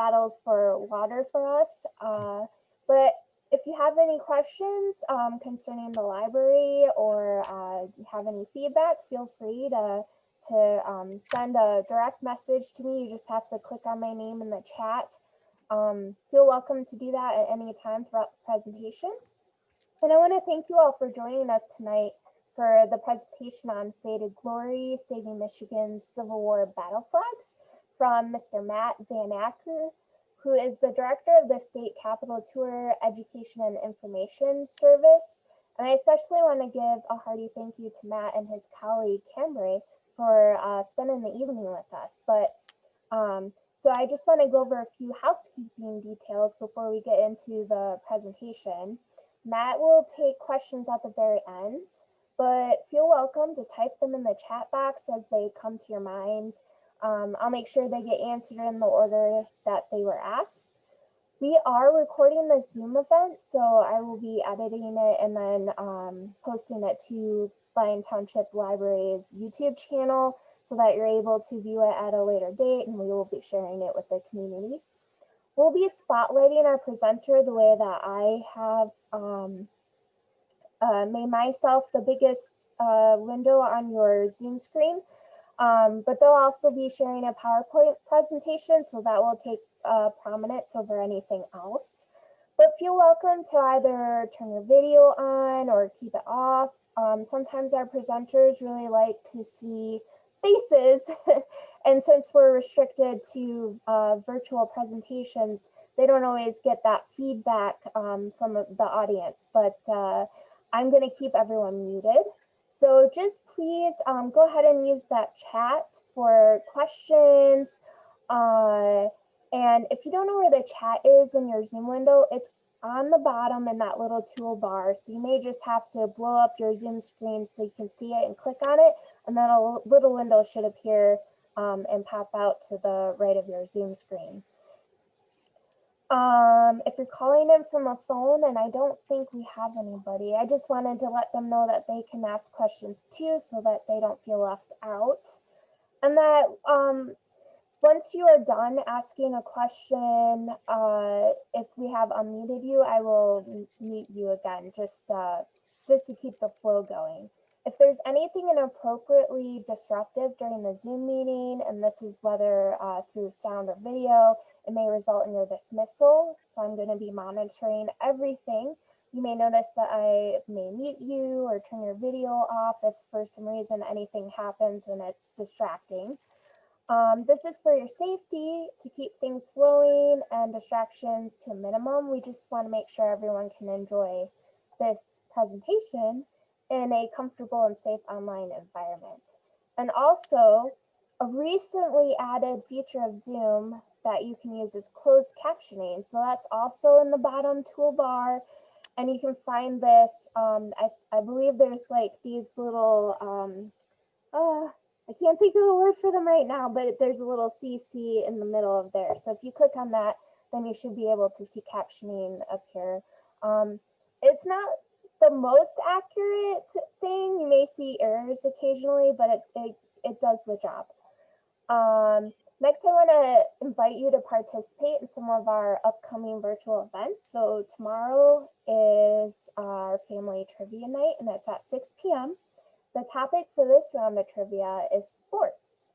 bottles for water for us. But if you have any questions concerning the library or you have any feedback, feel free to send a direct message to me. You just have to click on my name in the chat. Feel welcome to do that at any time throughout the presentation. And I want to thank you all for joining us tonight for the presentation on Faded Glory, Saving Michigan's Civil War Battle Flags from Mr. Matt Van Acker, who is the director of the State Capitol Tour Education and Information Service. And I especially want to give a hearty thank you to Matt and his colleague, Cambry, for spending the evening with us. So I just want to go over a few housekeeping details before we get into the presentation. Matt will take questions at the very end, but feel welcome to type them in the chat box as they come to your mind. I'll make sure they get answered in the order that they were asked. We are recording this Zoom event, so I will be editing it and then posting it to Lyon Township Library's YouTube channel so that you're able to view it at a later date, and we will be sharing it with the community. We'll be spotlighting our presenter the way that I have made myself the biggest window on your Zoom screen. But they'll also be sharing a PowerPoint presentation, so that will take prominence over anything else. But feel welcome to either turn your video on or keep it off. Sometimes our presenters really like to see faces, and since we're restricted to virtual presentations, they don't always get that feedback from the audience, but I'm going to keep everyone muted. So just please go ahead and use that chat for questions. And if you don't know where the chat is in your Zoom window, it's on the bottom in that little toolbar. So you may just have to blow up your Zoom screen so you can see it and click on it. And then a little window should appear and pop out to the right of your Zoom screen. If you're calling in from a phone, and I don't think we have anybody, I just wanted to let them know that they can ask questions too so that they don't feel left out. And that once you are done asking a question, if we have unmuted you, I will mute you again just to keep the flow going. If there's anything inappropriately disruptive during the Zoom meeting, and this is whether through sound or video, it may result in your dismissal. So I'm going to be monitoring everything. You may notice that I may mute you or turn your video off if for some reason anything happens and it's distracting. This is for your safety, to keep things flowing and distractions to a minimum. We just want to make sure everyone can enjoy this presentation in a comfortable and safe online environment. And also, a recently added feature of Zoom that you can use is closed captioning. So that's also in the bottom toolbar, and you can find this, I believe there's like these little, I can't think of the word for them right now, but there's a little CC in the middle of there. So if you click on that, then you should be able to see captioning appear. It's not the most accurate thing. You may see errors occasionally, but it does the job. Next, I want to invite you to participate in some of our upcoming virtual events. So tomorrow is our family trivia night, and it's at 6 p.m. The topic for this round of trivia is sports.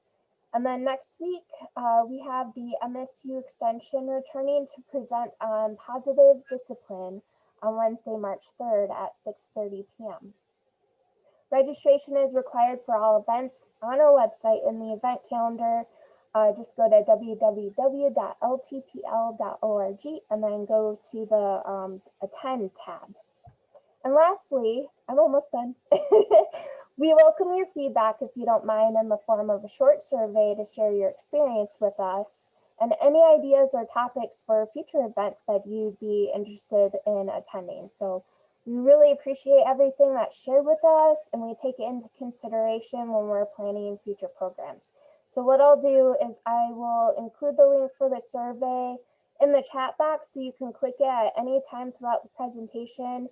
And then next week, we have the MSU Extension returning to present on positive discipline on Wednesday, March 3rd at 6:30 p.m. Registration is required for all events on our website in the event calendar. Just go to www.ltpl.org and then go to the Attend tab. And lastly, I'm almost done. We welcome your feedback, if you don't mind, in the form of a short survey to share your experience with us and any ideas or topics for future events that you'd be interested in attending. So we really appreciate everything that's shared with us, and we take it into consideration when we're planning future programs. So what I'll do is I will include the link for the survey in the chat box so you can click it at any time throughout the presentation.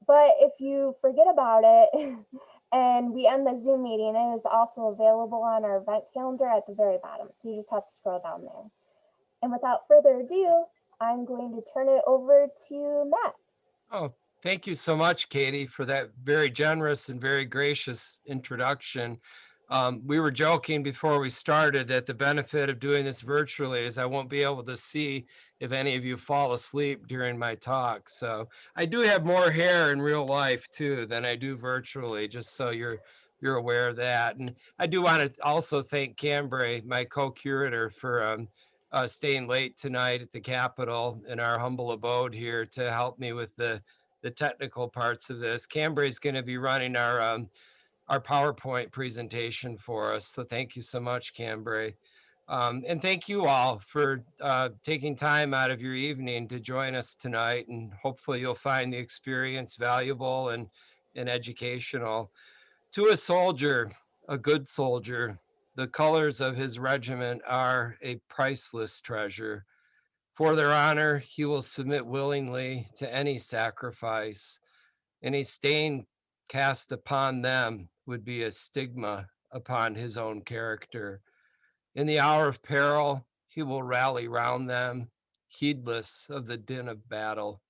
But if you forget about it and we end the Zoom meeting, it is also available on our event calendar at the very bottom. So you just have to scroll down there. And without further ado, I'm going to turn it over to Matt. Oh, thank you so much, Katie, for that very generous and very gracious introduction. We were joking before we started that the benefit of doing this virtually is I won't be able to see if any of you fall asleep during my talk. So I do have more hair in real life too than I do virtually, just so you're aware of that. And I do want to also thank Cambray, my co-curator, for staying late tonight at the Capitol in our humble abode here to help me with the technical parts of this. Cambry is going to be running our PowerPoint presentation for us, so thank you so much, Cambry. And thank you all for taking time out of your evening to join us tonight, and hopefully you'll find the experience valuable and educational. To a soldier, a good soldier, the colors of his regiment are a priceless treasure. For their honor, he will submit willingly to any sacrifice. Any stain cast upon them would be a stigma upon his own character. In the hour of peril, he will rally round them, heedless of the din of battle,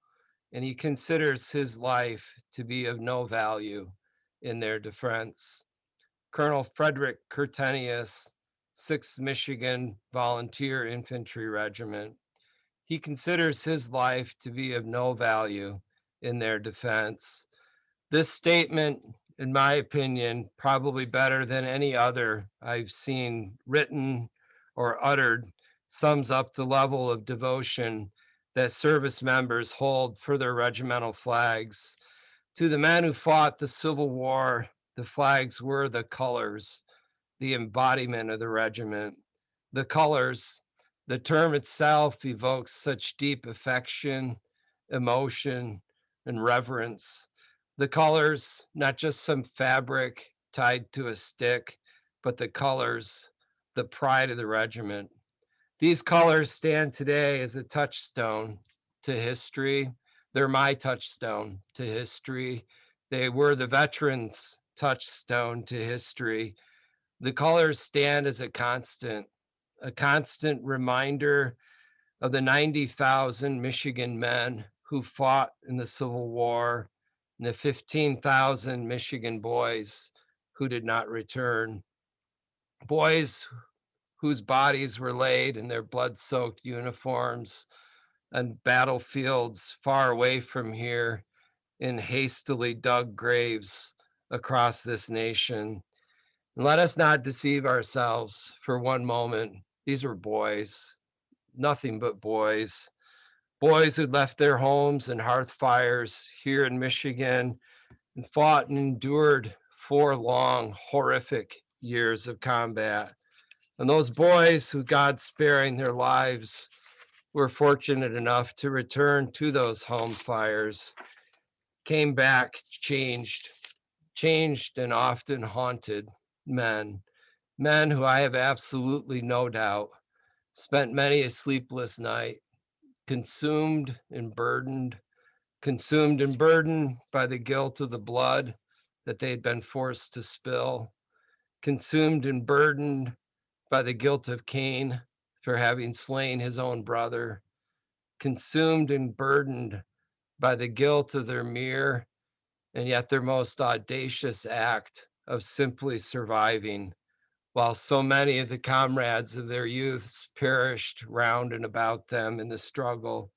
and he considers his life to be of no value in their defense. Colonel Frederick Curtenius, 6th Michigan Volunteer Infantry Regiment. He considers his life to be of no value in their defense. This statement, in my opinion, probably better than any other I've seen written or uttered, sums up the level of devotion that service members hold for their regimental flags. To the men who fought the Civil War, the flags were the colors, the embodiment of the regiment. The colors, the term itself evokes such deep affection, emotion, and reverence. The colors, not just some fabric tied to a stick, but the colors, the pride of the regiment. These colors stand today as a touchstone to history. They're my touchstone to history. They were the veterans' touchstone to history. The colors stand as a constant reminder of the 90,000 Michigan men who fought in the Civil War and the 15,000 Michigan boys who did not return. Boys whose bodies were laid in their blood soaked uniforms on battlefields far away from here in hastily dug graves across this nation. And let us not deceive ourselves for one moment. These were boys, nothing but boys. Boys who left their homes and hearth fires here in Michigan and fought and endured 4 long, horrific years of combat. And those boys who, God sparing their lives, were fortunate enough to return to those home fires, came back changed and often haunted men. Men who I have absolutely no doubt spent many a sleepless night, consumed and burdened, consumed and burdened by the guilt of the blood that they'd been forced to spill, consumed and burdened by the guilt of Cain for having slain his own brother, consumed and burdened by the guilt of their mere and yet their most audacious act of simply surviving, while so many of the comrades of their youths perished round and about them in the struggle.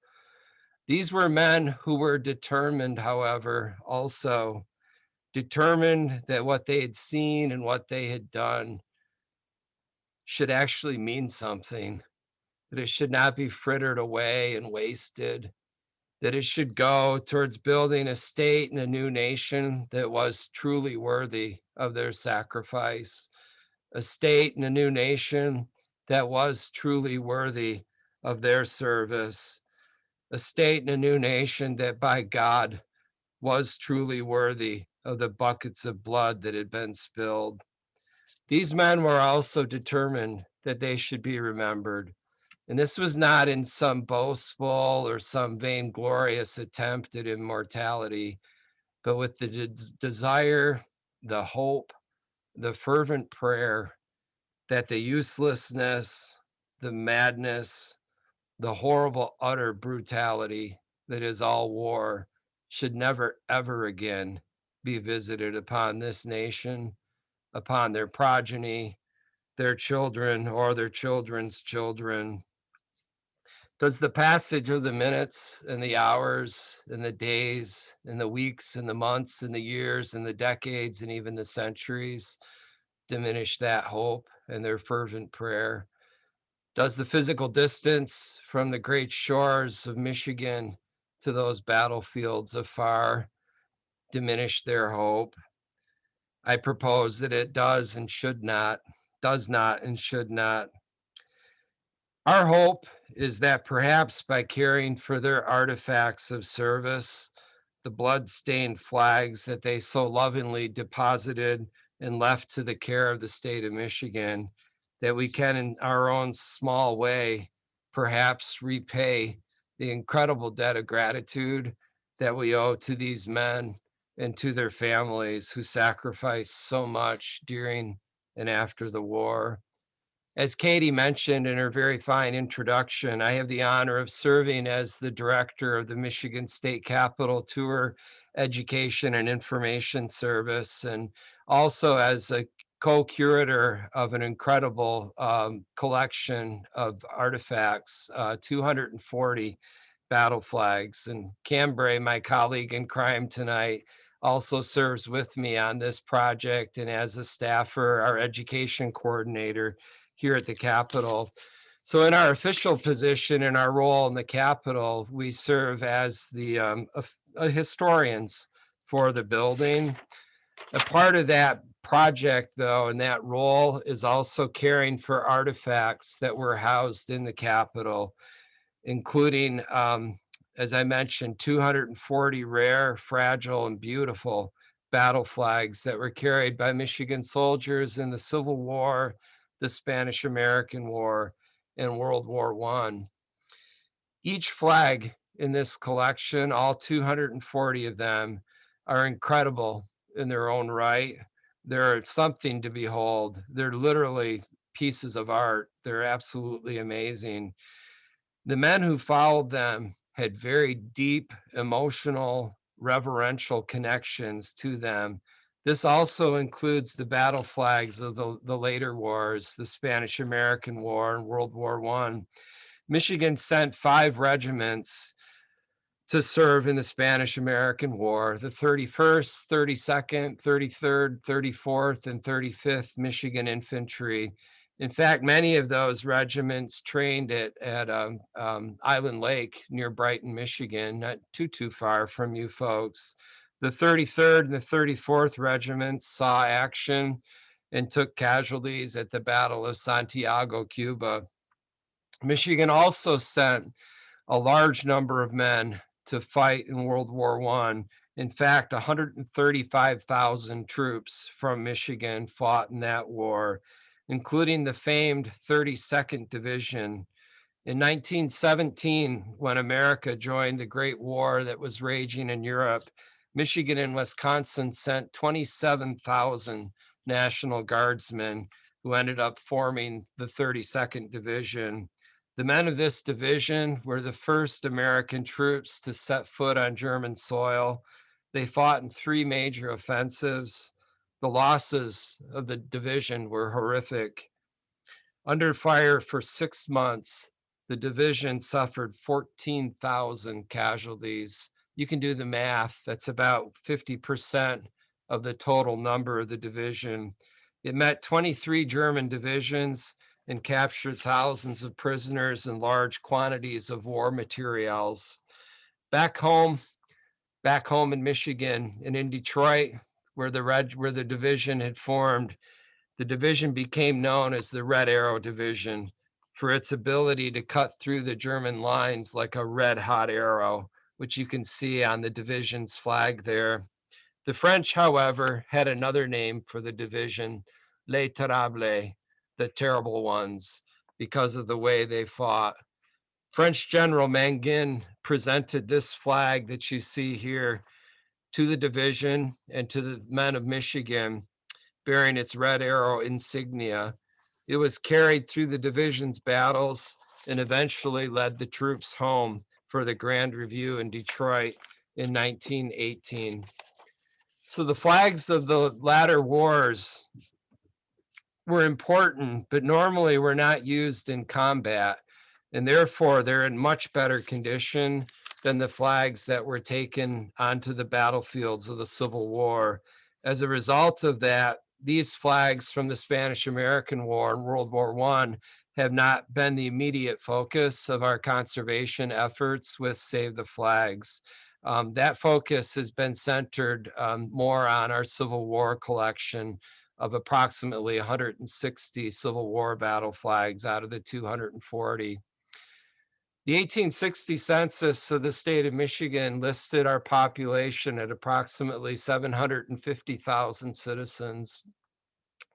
These were men who were determined, however, also determined that what they had seen and what they had done should actually mean something, that it should not be frittered away and wasted, that it should go towards building a state and a new nation that was truly worthy of their sacrifice, a state and a new nation that was truly worthy of their service, a state and a new nation that by God was truly worthy of the buckets of blood that had been spilled. These men were also determined that they should be remembered. And this was not in some boastful or some vainglorious attempt at immortality, but with the desire, the hope, the fervent prayer that the uselessness, the madness, The horrible, utter brutality that is all war should never, ever again be visited upon this nation, upon their progeny, their children, or their children's children. Does the passage of the minutes and the hours and the days and the weeks and the months and the years and the decades and even the centuries diminish that hope and their fervent prayer? Does the physical distance from the great shores of Michigan to those battlefields afar diminish their hope? I propose that it does and should not, does not and should not. Our hope is that perhaps by caring for their artifacts of service, the blood-stained flags that they so lovingly deposited and left to the care of the state of Michigan, that we can, in our own small way, perhaps repay the incredible debt of gratitude that we owe to these men and to their families who sacrificed so much during and after the war. As Katie mentioned in her very fine introduction, I have the honor of serving as the director of the Michigan State Capitol Tour Education and Information Service, and also as a co-curator of an incredible collection of artifacts, 240 battle flags. And Cambray, my colleague in crime tonight, also serves with me on this project and as a staffer, our education coordinator here at the Capitol. So, in our official position, in our role in the Capitol, we serve as the historians for the building. A part of that project, though, and that role is also caring for artifacts that were housed in the Capitol, including, as I mentioned, 240 rare, fragile, and beautiful battle flags that were carried by Michigan soldiers in the Civil War, the Spanish American War, and World War I. Each flag in this collection, all 240 of them, are incredible in their own right. They're something to behold. They're literally pieces of art. They're absolutely amazing. The men who followed them had very deep emotional, reverential connections to them. This also includes the battle flags of the later wars, the Spanish American War and World War I. Michigan sent 5 regiments to serve in the Spanish American War: the 31st, 32nd, 33rd, 34th, and 35th Michigan Infantry. In fact, many of those regiments trained at Island Lake near Brighton, Michigan, not too far from you folks. The 33rd and the 34th regiments saw action and took casualties at the Battle of Santiago, Cuba. Michigan also sent a large number of men to fight in World War I. In fact, 135,000 troops from Michigan fought in that war, including the famed 32nd Division. In 1917, when America joined the Great War that was raging in Europe, Michigan and Wisconsin sent 27,000 National Guardsmen who ended up forming the 32nd Division. The men of this division were the first American troops to set foot on German soil. They fought in 3 major offensives. The losses of the division were horrific. Under fire for 6 months, the division suffered 14,000 casualties. You can do the math. That's about 50% of the total number of the division. It met 23 German divisions and captured thousands of prisoners and large quantities of war materials. Back home, back home in Michigan and in Detroit, where the division had formed, the division became known as the Red Arrow Division for its ability to cut through the German lines like a red hot arrow, which you can see on the division's flag there. The French, however, had another name for the division, Les Terribles, the terrible ones, because of the way they fought. French General Mangin presented this flag that you see here to the division and to the men of Michigan, bearing its red arrow insignia. It was carried through the division's battles and eventually led the troops home for the Grand Review in Detroit in 1918. So the flags of the latter wars were important, but normally were not used in combat, and therefore they're in much better condition than the flags that were taken onto the battlefields of the Civil War. As a result of that, these flags from the Spanish American War and World War I have not been the immediate focus of our conservation efforts with Save the Flags. That focus has been centered more on our Civil War collection of approximately 160 Civil War battle flags out of the 240. The 1860 census of the state of Michigan listed our population at approximately 750,000 citizens.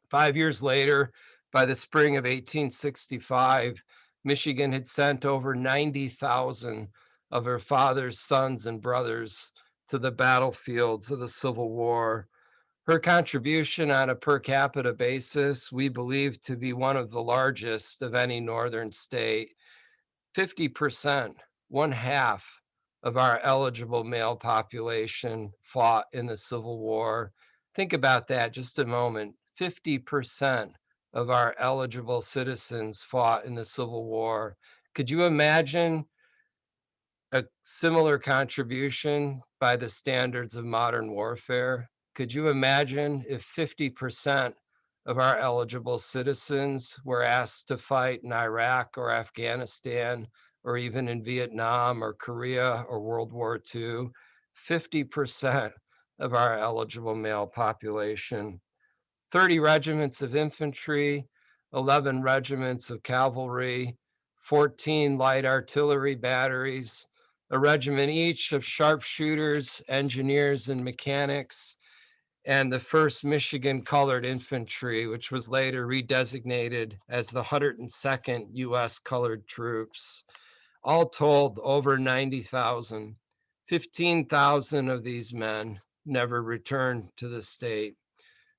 5 years later, by the spring of 1865, Michigan had sent over 90,000 of her father's sons and brothers to the battlefields of the Civil War. Her contribution on a per capita basis, we believe to be one of the largest of any northern state. 50%, one half of our eligible male population fought in the Civil War. Think about that just a moment. 50% of our eligible citizens fought in the Civil War. Could you imagine a similar contribution by the standards of modern warfare? Could you imagine if 50% of our eligible citizens were asked to fight in Iraq or Afghanistan or even in Vietnam or Korea or World War II? 50% of our eligible male population. 30 regiments of infantry, 11 regiments of cavalry, 14 light artillery batteries, a regiment each of sharpshooters, engineers, and mechanics, and the 1st Michigan Colored Infantry, which was later redesignated as the 102nd U.S. Colored Troops. All told, over 90,000. 15,000 of these men never returned to the state,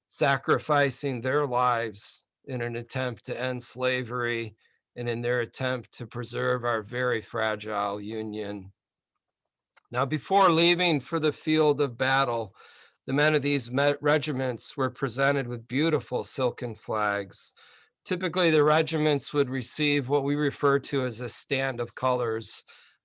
sacrificing their lives in an attempt to end slavery and in their attempt to preserve our very fragile union. Now, before leaving for the field of battle, the men of these regiments were presented with beautiful silken flags. Typically, the regiments would receive what we refer to as a stand of colors,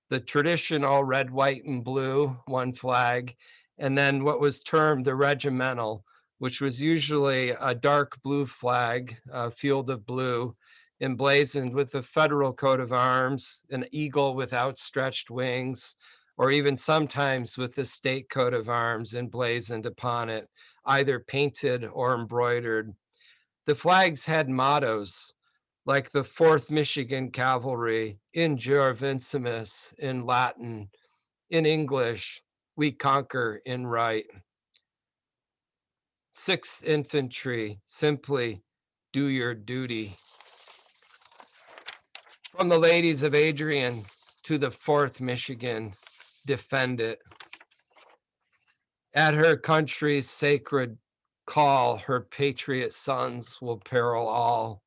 the traditional red, white, and blue, one flag, and then what was termed the regimental, which was usually a dark blue flag, a field of blue, emblazoned with the federal coat of arms, an eagle with outstretched wings, or even sometimes with the state coat of arms emblazoned upon it, either painted or embroidered. The flags had mottos like the 4th Michigan Cavalry, In Jure Vincimus in Latin, in English, We Conquer in Right. 6th Infantry, simply Do Your Duty. From the ladies of Adrian to the 4th Michigan, Defend It. At her country's sacred call, her patriot sons will peril all.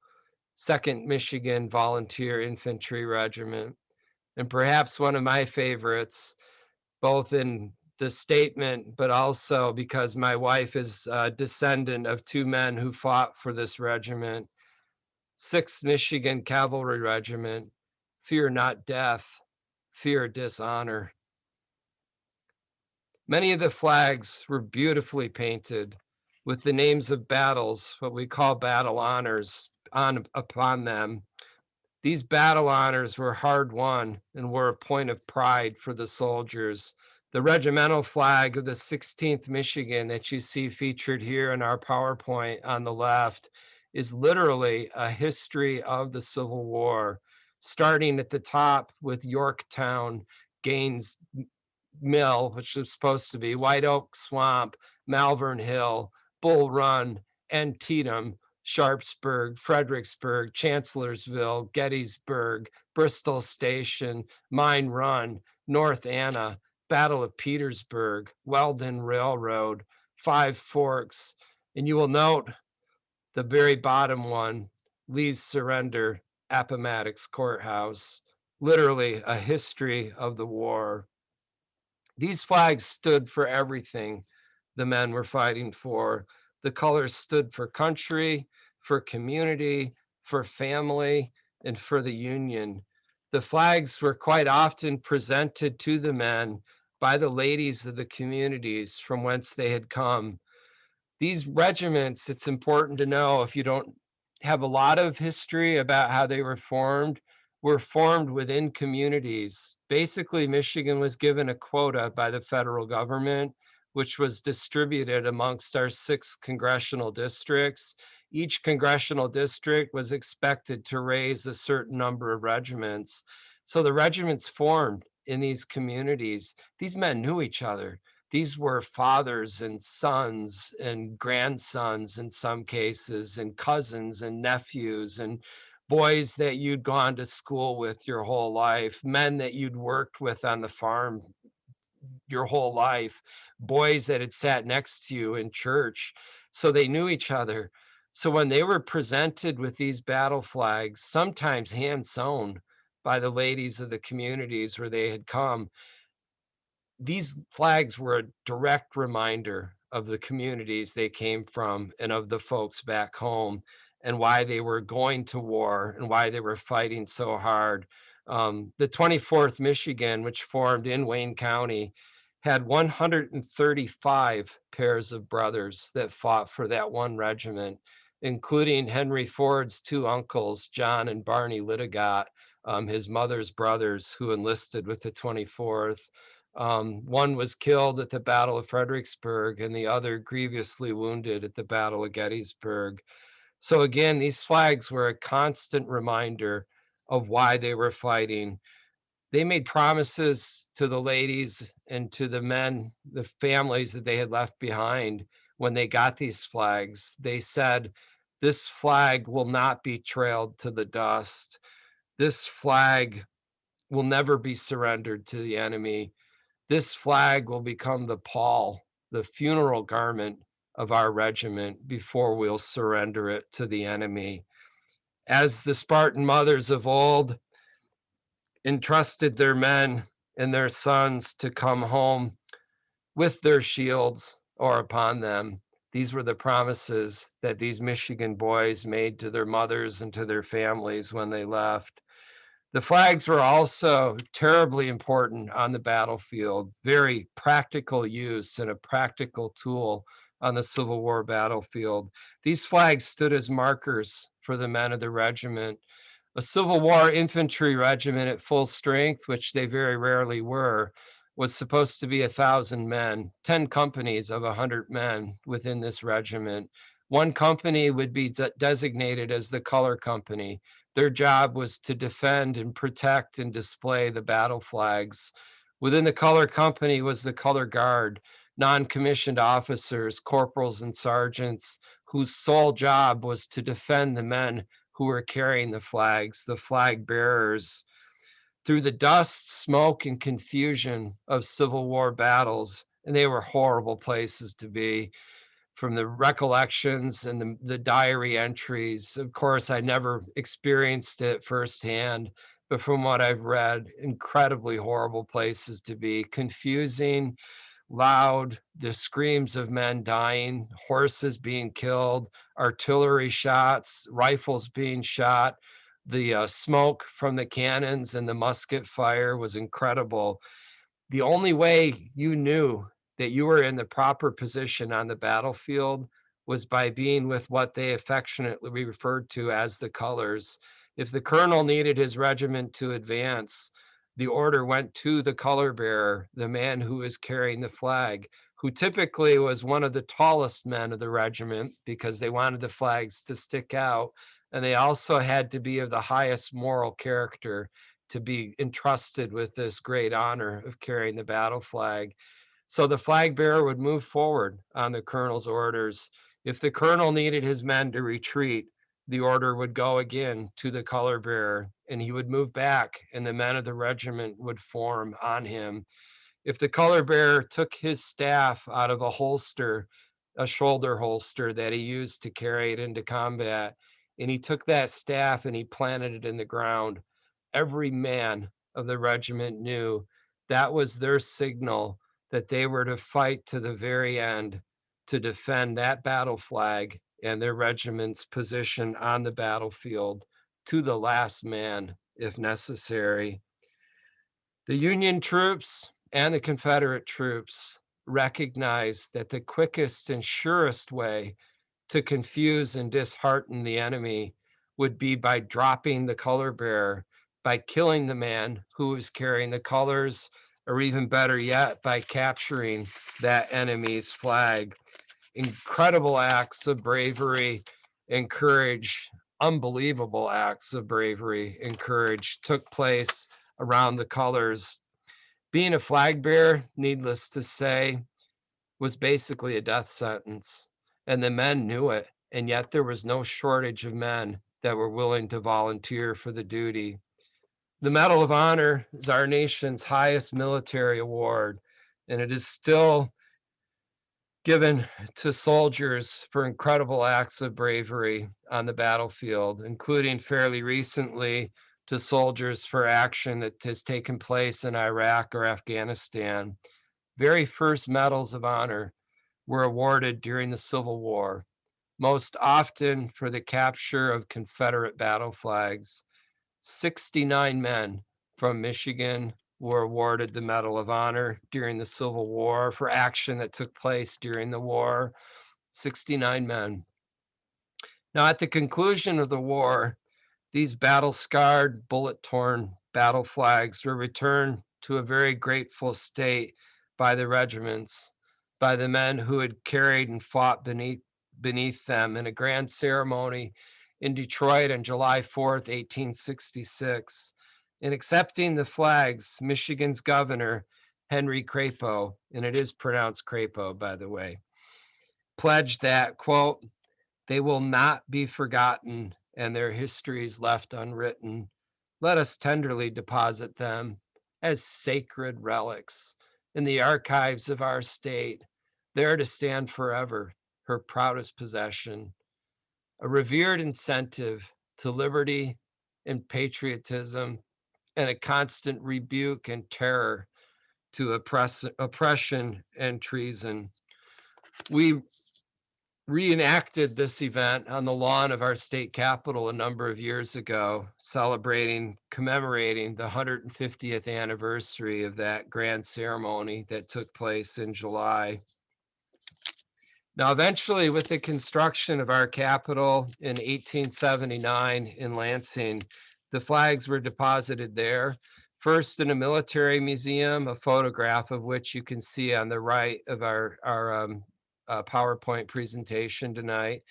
2nd Michigan Volunteer Infantry Regiment. And perhaps one of my favorites, both in the statement, but also because my wife is a descendant of two men who fought for this regiment. 6th Michigan Cavalry Regiment. Fear not death, fear dishonor. Many of the flags were beautifully painted with the names of battles, what we call battle honors, upon them. These battle honors were hard won and were a point of pride for the soldiers. The regimental flag of the 16th Michigan that you see featured here in our PowerPoint on the left is literally a history of the Civil War, starting at the top with Yorktown, Gaines Mill, which was supposed to be White Oak Swamp, Malvern Hill, Bull Run, Antietam, Sharpsburg, Fredericksburg, Chancellorsville, Gettysburg, Bristol Station, Mine Run, North Anna, Battle of Petersburg, Weldon Railroad, Five Forks, and you will note the very bottom one, Lee's surrender Appomattox Courthouse, literally a history of the war. These flags stood for everything the men were fighting for. The colors stood for country, for community, for family, and for the Union. The flags were quite often presented to the men by the ladies of the communities from whence they had come. These regiments, it's important to know if you don't have a lot of history about how they were formed within communities. Basically, Michigan was given a quota by the federal government, which was distributed amongst our 6 congressional districts. Each congressional district was expected to raise a certain number of regiments. So the regiments formed in these communities. These men knew each other. These were fathers and sons and grandsons in some cases, and cousins and nephews, and boys that you'd gone to school with your whole life, men that you'd worked with on the farm your whole life, boys that had sat next to you in church. So they knew each other. So when they were presented with these battle flags, sometimes hand sewn by the ladies of the communities where they had come, these flags were a direct reminder of the communities they came from and of the folks back home and why they were going to war and why they were fighting so hard. The 24th Michigan, which formed in Wayne County, had 135 pairs of brothers that fought for that one regiment, including Henry Ford's 2 uncles, John and Barney Littagott, his mother's brothers who enlisted with the 24th. One was killed at the Battle of Fredericksburg, and the other grievously wounded at the Battle of Gettysburg. So, again, these flags were a constant reminder of why they were fighting. They made promises to the ladies and to the men, the families that they had left behind when they got these flags. They said, "This flag will not be trailed to the dust. This flag will never be surrendered to the enemy. This flag will become the pall, the funeral garment of our regiment before we'll surrender it to the enemy." As the Spartan mothers of old entrusted their men and their sons to come home with their shields or upon them, these were the promises that these Michigan boys made to their mothers and to their families when they left. The flags were also terribly important on the battlefield, very practical use and a practical tool on the Civil War battlefield. These flags stood as markers for the men of the regiment. A Civil War infantry regiment at full strength, which they very rarely were, was supposed to be 1,000 men, 10 companies of 100 men within this regiment. One company would be designated as the color company. Their job was to defend and protect and display the battle flags. Within the color company was the color guard, non-commissioned officers, corporals and sergeants, whose sole job was to defend the men who were carrying the flags, the flag bearers. Through the dust, smoke, and confusion of Civil War battles, and they were horrible places to be, from the recollections and the diary entries. Of course, I never experienced it firsthand, but from what I've read, incredibly horrible places to be, confusing, loud, the screams of men dying, horses being killed, artillery shots, rifles being shot. The smoke from the cannons and the musket fire was incredible. The only way you knew that you were in the proper position on the battlefield was by being with what they affectionately referred to as the colors. If the colonel needed his regiment to advance, the order went to the color bearer, the man who was carrying the flag, who typically was one of the tallest men of the regiment because they wanted the flags to stick out. And they also had to be of the highest moral character to be entrusted with this great honor of carrying the battle flag. So the flag bearer would move forward on the colonel's orders. If the colonel needed his men to retreat, the order would go again to the color bearer, and he would move back, and the men of the regiment would form on him. If the color bearer took his staff out of a holster, a shoulder holster that he used to carry it into combat, and he took that staff and he planted it in the ground. Every man of the regiment knew that was their signal that they were to fight to the very end to defend that battle flag and their regiment's position on the battlefield to the last man if necessary. The Union troops and the Confederate troops recognized that the quickest and surest way to confuse and dishearten the enemy would be by dropping the color bearer, by killing the man who was carrying the colors, or even better yet, by capturing that enemy's flag. Incredible acts of bravery and courage, unbelievable acts of bravery and courage took place around the colors. Being a flag bearer, needless to say, was basically a death sentence, and the men knew it, and yet there was no shortage of men that were willing to volunteer for the duty. The Medal of Honor is our nation's highest military award, and it is still given to soldiers for incredible acts of bravery on the battlefield, including fairly recently to soldiers for action that has taken place in Iraq or Afghanistan. Very first medals of honor were awarded during the Civil War, most often for the capture of Confederate battle flags. 69 men from Michigan were awarded the Medal of Honor during the Civil War for action that took place during the war. 69 men. Now, at the conclusion of the war, these battle scarred, bullet torn battle flags were returned to a very grateful state by the regiments, by the men who had carried and fought beneath them in a grand ceremony in Detroit on July 4th, 1866. In accepting the flags, Michigan's governor, Henry Crapo, and it is pronounced Crapo, by the way, pledged that, quote, they will not be forgotten and their histories left unwritten. Let us tenderly deposit them as sacred relics in the archives of our state, there to stand forever, her proudest possession, a revered incentive to liberty and patriotism, and a constant rebuke and terror to oppression and treason. We reenacted this event on the lawn of our state capitol a number of years ago, commemorating the 150th anniversary of that grand ceremony that took place in July. Now, eventually, with the construction of our capitol in 1879 in Lansing, the flags were deposited there. First in a military museum, a photograph of which you can see on the right of our PowerPoint presentation tonight.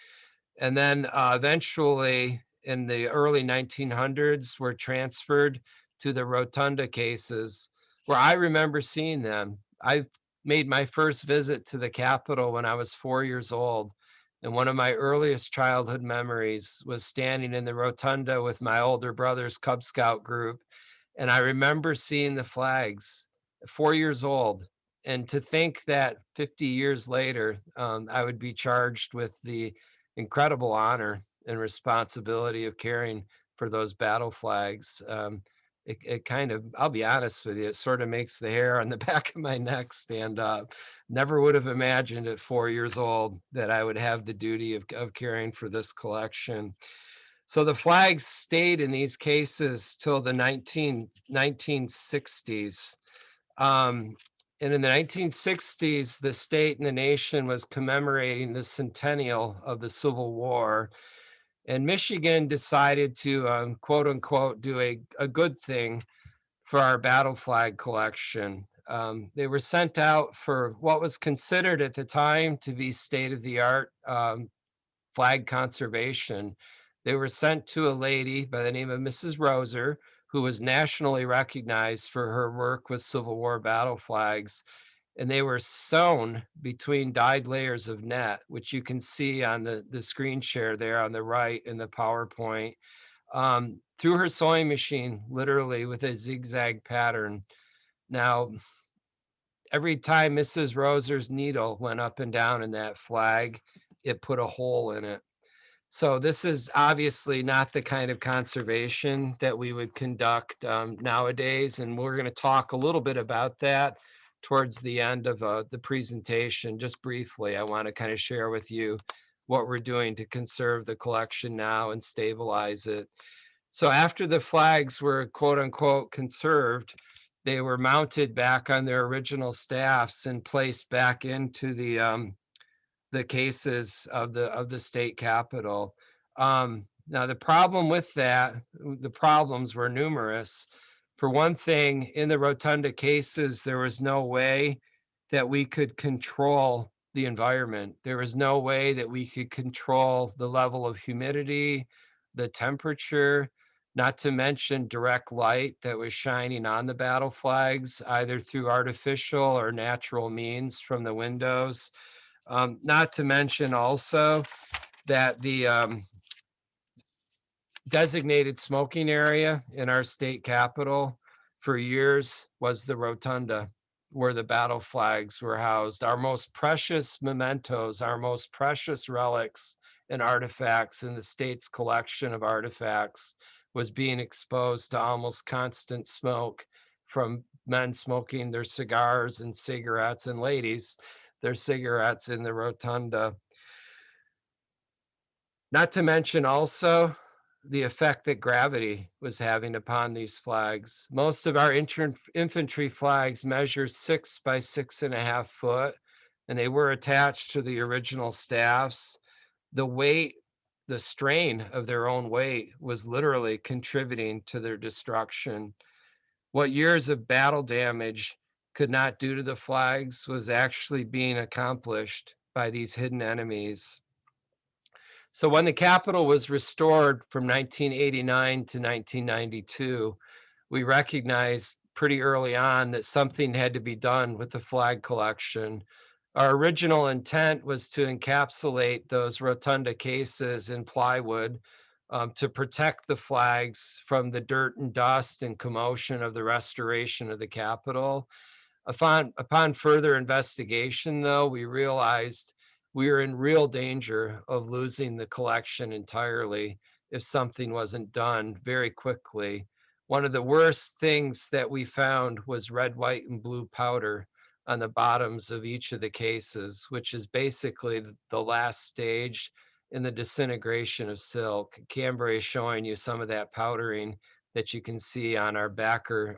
And then eventually in the early 1900s were transferred to the rotunda cases where I remember seeing them. I made my first visit to the Capitol when I was 4 years old. And one of my earliest childhood memories was standing in the rotunda with my older brother's Cub Scout group. And I remember seeing the flags, 4 years old. And to think that 50 years later, I would be charged with the incredible honor and responsibility of caring for those battle flags. It kind of, I'll be honest with you, it sort of makes the hair on the back of my neck stand up. Never would have imagined at 4 years old that I would have the duty of caring for this collection. So the flags stayed in these cases till the 1960s. Um, and in the 1960s, the state and the nation was commemorating the centennial of the Civil War. And Michigan decided to, quote unquote, do a good thing for our battle flag collection. They were sent out for what was considered at the time to be state of the art flag conservation. They were sent to a lady by the name of Mrs. Roser, who was nationally recognized for her work with Civil War battle flags. And they were sewn between dyed layers of net, which you can see on the screen share there on the right in the PowerPoint, through her sewing machine, literally with a zigzag pattern. Now, every time Mrs. Roser's needle went up and down in that flag, it put a hole in it. So this is obviously not the kind of conservation that we would conduct nowadays, and we're going to talk a little bit about that towards the end of the presentation. Just briefly, I want to kind of share with you what we're doing to conserve the collection now and stabilize it. So after the flags were quote unquote conserved, they were mounted back on their original staffs and placed back into the cases of the state capitol. Now the problem with that, the problems were numerous. For one thing, in the rotunda cases, there was no way that we could control the environment. There was no way that we could control the level of humidity, the temperature, not to mention direct light that was shining on the battle flags, either through artificial or natural means from the windows. Not to mention also that the designated smoking area in our state capitol for years was the rotunda where the battle flags were housed. Our most precious mementos, our most precious relics and artifacts in the state's collection of artifacts was being exposed to almost constant smoke from men smoking their cigars and cigarettes, and ladies their cigarettes in the rotunda. Not to mention also the effect that gravity was having upon these flags. Most of our infantry flags measure 6 by 6.5 foot, and they were attached to the original staffs. The weight, the strain of their own weight was literally contributing to their destruction. What years of battle damage could not do to the flags was actually being accomplished by these hidden enemies. So when the Capitol was restored from 1989 to 1992, we recognized pretty early on that something had to be done with the flag collection. Our original intent was to encapsulate those rotunda cases in plywood to protect the flags from the dirt and dust and commotion of the restoration of the Capitol. Upon further investigation, though, we realized we were in real danger of losing the collection entirely if something wasn't done very quickly. One of the worst things that we found was red, white, and blue powder on the bottoms of each of the cases, which is basically the last stage in the disintegration of silk. Cambrai is showing you some of that powdering that you can see on our backer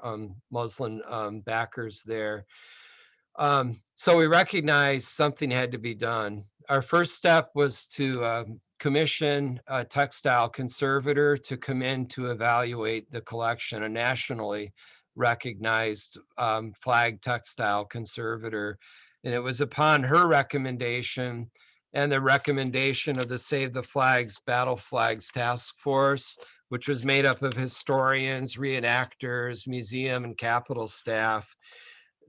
muslin backers there. So we recognized something had to be done. Our first step was to commission a textile conservator to come in to evaluate the collection, a nationally recognized flag textile conservator. And it was upon her recommendation and the recommendation of the Save the Flags Battle Flags Task Force, which was made up of historians, reenactors, museum, and Capitol staff.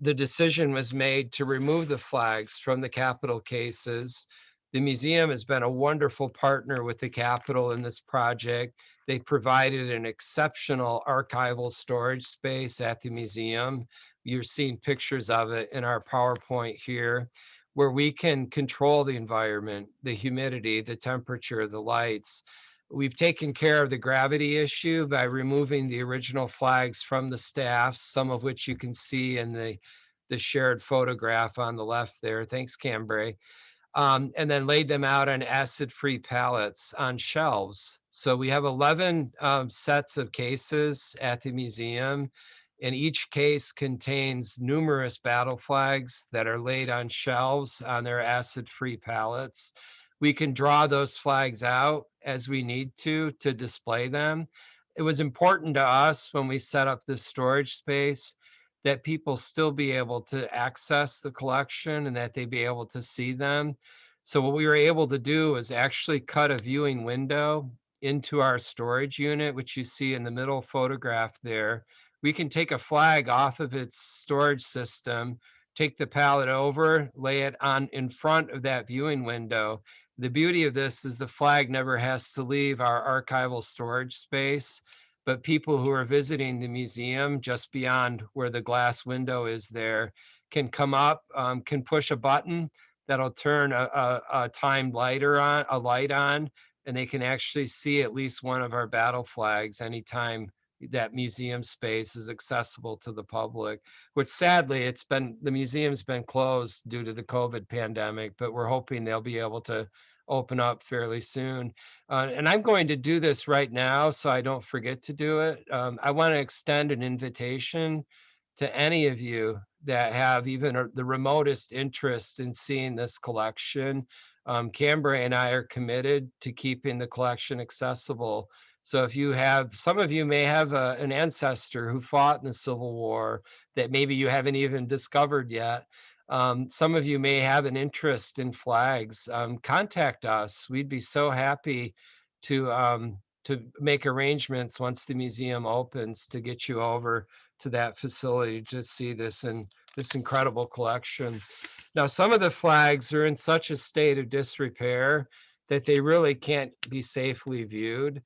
The decision was made to remove the flags from the Capitol cases. The museum has been a wonderful partner with the Capitol in this project. They provided an exceptional archival storage space at the museum. You're seeing pictures of it in our PowerPoint here, where we can control the environment, the humidity, the temperature, the lights. We've taken care of the gravity issue by removing the original flags from the staffs, some of which you can see in the shared photograph on the left there. Thanks, Cambrai. And then laid them out on acid-free pallets on shelves. So we have 11 sets of cases at the museum, and each case contains numerous battle flags that are laid on shelves on their acid-free pallets. We can draw those flags out as we need to display them. It was important to us when we set up this storage space that people still be able to access the collection and that they be able to see them. So what we were able to do is actually cut a viewing window into our storage unit, which you see in the middle photograph there. We can take a flag off of its storage system, take the pallet over, lay it on in front of that viewing window. The beauty of this is the flag never has to leave our archival storage space, but people who are visiting the museum just beyond where the glass window is there can come up, can push a button that'll turn a timed lighter on, a light on. and they can actually see at least one of our battle flags anytime that museum space is accessible to the public, which sadly the museum's been closed due to the COVID pandemic, but we're hoping they'll be able to open up fairly soon. And I'm going to do this right now so I don't forget to do it. I want to extend an invitation to any of you that have even the remotest interest in seeing this collection. Cambria and I are committed to keeping the collection accessible. So if you have, some of you may have an ancestor who fought in the Civil War that maybe you haven't even discovered yet. Some of you may have an interest in flags. Contact us. We'd be so happy to make arrangements once the museum opens to get you over to that facility to see this incredible collection. Now, some of the flags are in such a state of disrepair that they really can't be safely viewed.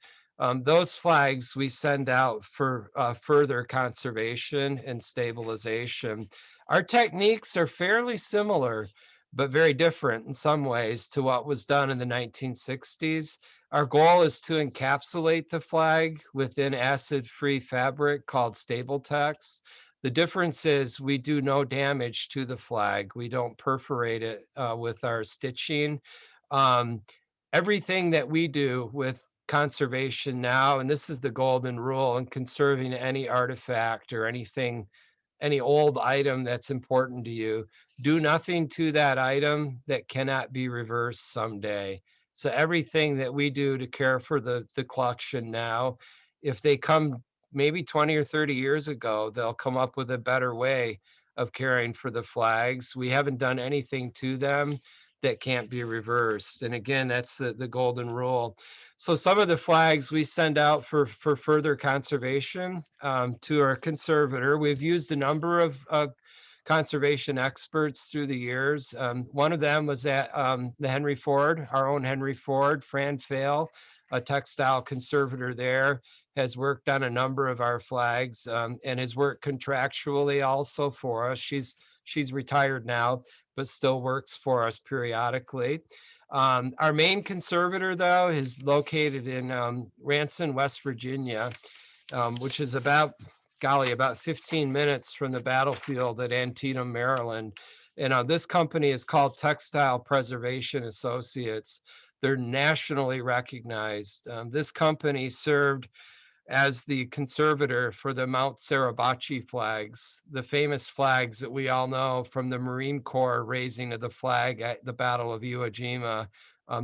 Those flags we send out for further conservation and stabilization. Our techniques are fairly similar, but very different in some ways to what was done in the 1960s. Our goal is to encapsulate the flag within acid-free fabric called stable text. The difference is we do no damage to the flag. We don't perforate it with our stitching. Um, Everything that we do with conservation now, and this is the golden rule in conserving any artifact or anything, any old item that's important to you, do nothing to that item that cannot be reversed someday. So everything that we do to care for the collection now, if they come maybe 20 or 30 years ago, they'll come up with a better way of caring for the flags. We haven't done anything to them that can't be reversed. And again, that's the golden rule. So some of the flags we send out for further conservation to our conservator. We've used a number of conservation experts through the years. One of them was at the Henry Ford, our own Henry Ford. Fran Fail, a textile conservator there, has worked on a number of our flags and has worked contractually also for us. She's retired now, but still works for us periodically. Our main conservator, though, is located in Ranson, West Virginia, which is about, golly, about 15 minutes from the battlefield at Antietam, Maryland. And this company is called Textile Preservation Associates. They're nationally recognized. This company served as the conservator for the Mount Suribachi flags, the famous flags that we all know from the Marine Corps raising of the flag at the Battle of Iwo Jima.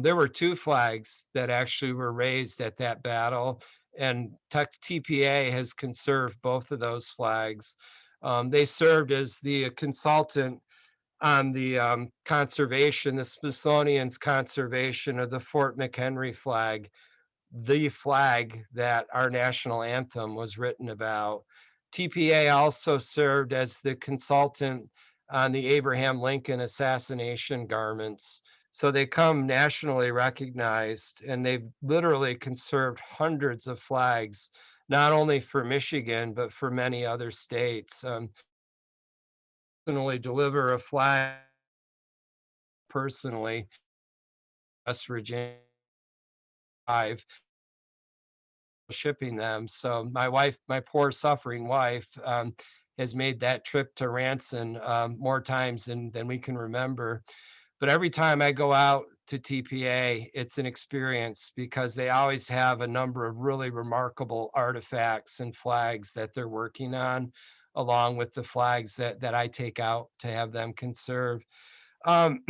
There were two flags that actually were raised at that battle, and TPA has conserved both of those flags. They served as the consultant on the conservation, the Smithsonian's conservation of the Fort McHenry flag, the flag that our national anthem was written about. TPA also served as the consultant on the Abraham Lincoln assassination garments. So they come nationally recognized, and they've literally conserved hundreds of flags, not only for Michigan, but for many other states. Personally deliver a flag personally, West Virginia, shipping them. So my wife, my poor suffering wife, has made that trip to Ranson more times than we can remember. But every time I go out to TPA, it's an experience because they always have a number of really remarkable artifacts and flags that they're working on, along with the flags that I take out to have them conserved. Um,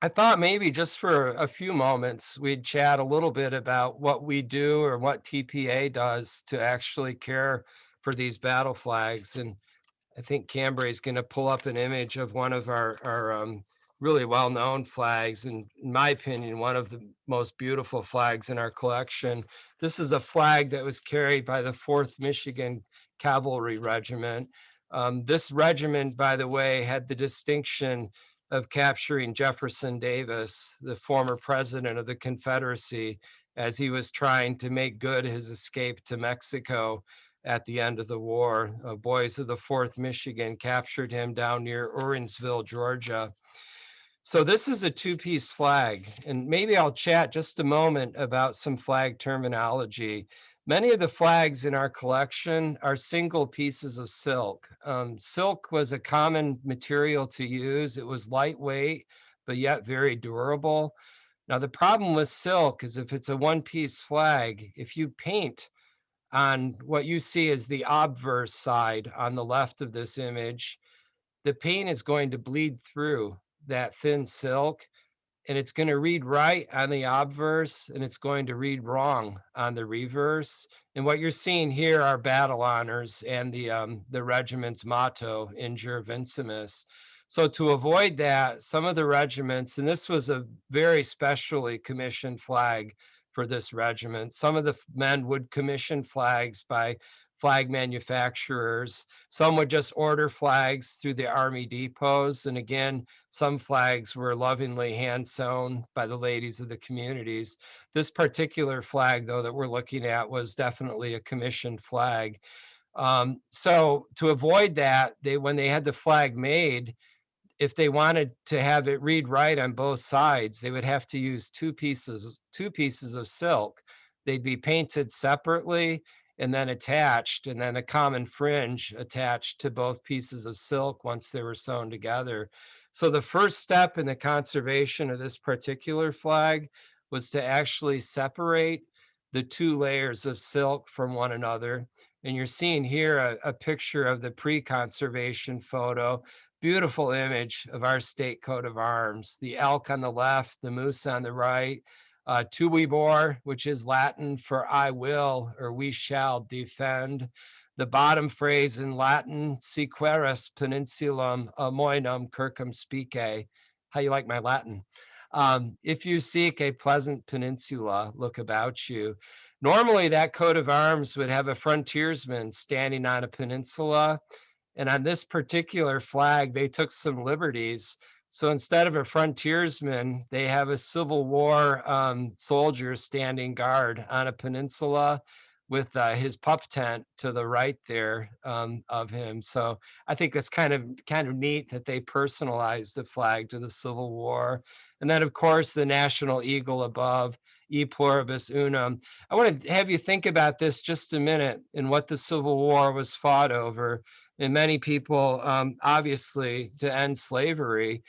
I thought maybe just for a few moments, we'd chat a little bit about what we do or what TPA does to actually care for these battle flags. And I think Cambria is going to pull up an image of one of our really well-known flags, and in my opinion, one of the most beautiful flags in our collection. This is a flag that was carried by the 4th Michigan Cavalry Regiment. This regiment, by the way, had the distinction of capturing Jefferson Davis, the former president of the Confederacy, as he was trying to make good his escape to Mexico at the end of the war. Boys of the 4th Michigan captured him down near Urinsville, Georgia. So this is a two-piece flag, and maybe I'll chat just a moment about some flag terminology. Many of the flags in our collection are single pieces of silk. Silk was a common material to use. It was lightweight, but yet very durable. Now, the problem with silk is if it's a one-piece flag, if you paint on what you see as the obverse side on the left of this image, the paint is going to bleed through that thin silk, and it's going to read right on the obverse and it's going to read wrong on the reverse. And what you're seeing here are battle honors and the regiment's motto, Injure Vincimus. So to avoid that, some of the regiments, and this was a very specially commissioned flag for this regiment, some of the men would commission flags by flag manufacturers. Some would just order flags through the army depots. And again, some flags were lovingly hand sewn by the ladies of the communities. This particular flag, though, that we're looking at was definitely a commissioned flag. So to avoid that, when they had the flag made, if they wanted to have it read right on both sides, they would have to use two pieces of silk. They'd be painted separately and then attached, and then a common fringe attached to both pieces of silk once they were sewn together. So the first step in the conservation of this particular flag was to actually separate the two layers of silk from one another. And you're seeing here a picture of the pre-conservation photo. Beautiful image of our state coat of arms. The elk on the left, the moose on the right, tuibor, which is Latin for I will or we shall defend. The bottom phrase in Latin, sequeris peninsulum amoenum circumspice. How you like my Latin? If you seek a pleasant peninsula, look about you. Normally, that coat of arms would have a frontiersman standing on a peninsula, and on this particular flag, they took some liberties. So instead of a frontiersman, they have a Civil War soldier standing guard on a peninsula with his pup tent to the right there of him. So I think that's kind of neat that they personalized the flag to the Civil War. And then, of course, the national eagle above, E pluribus unum. I want to have you think about this just a minute and what the Civil War was fought over, and many people, obviously, to end slavery,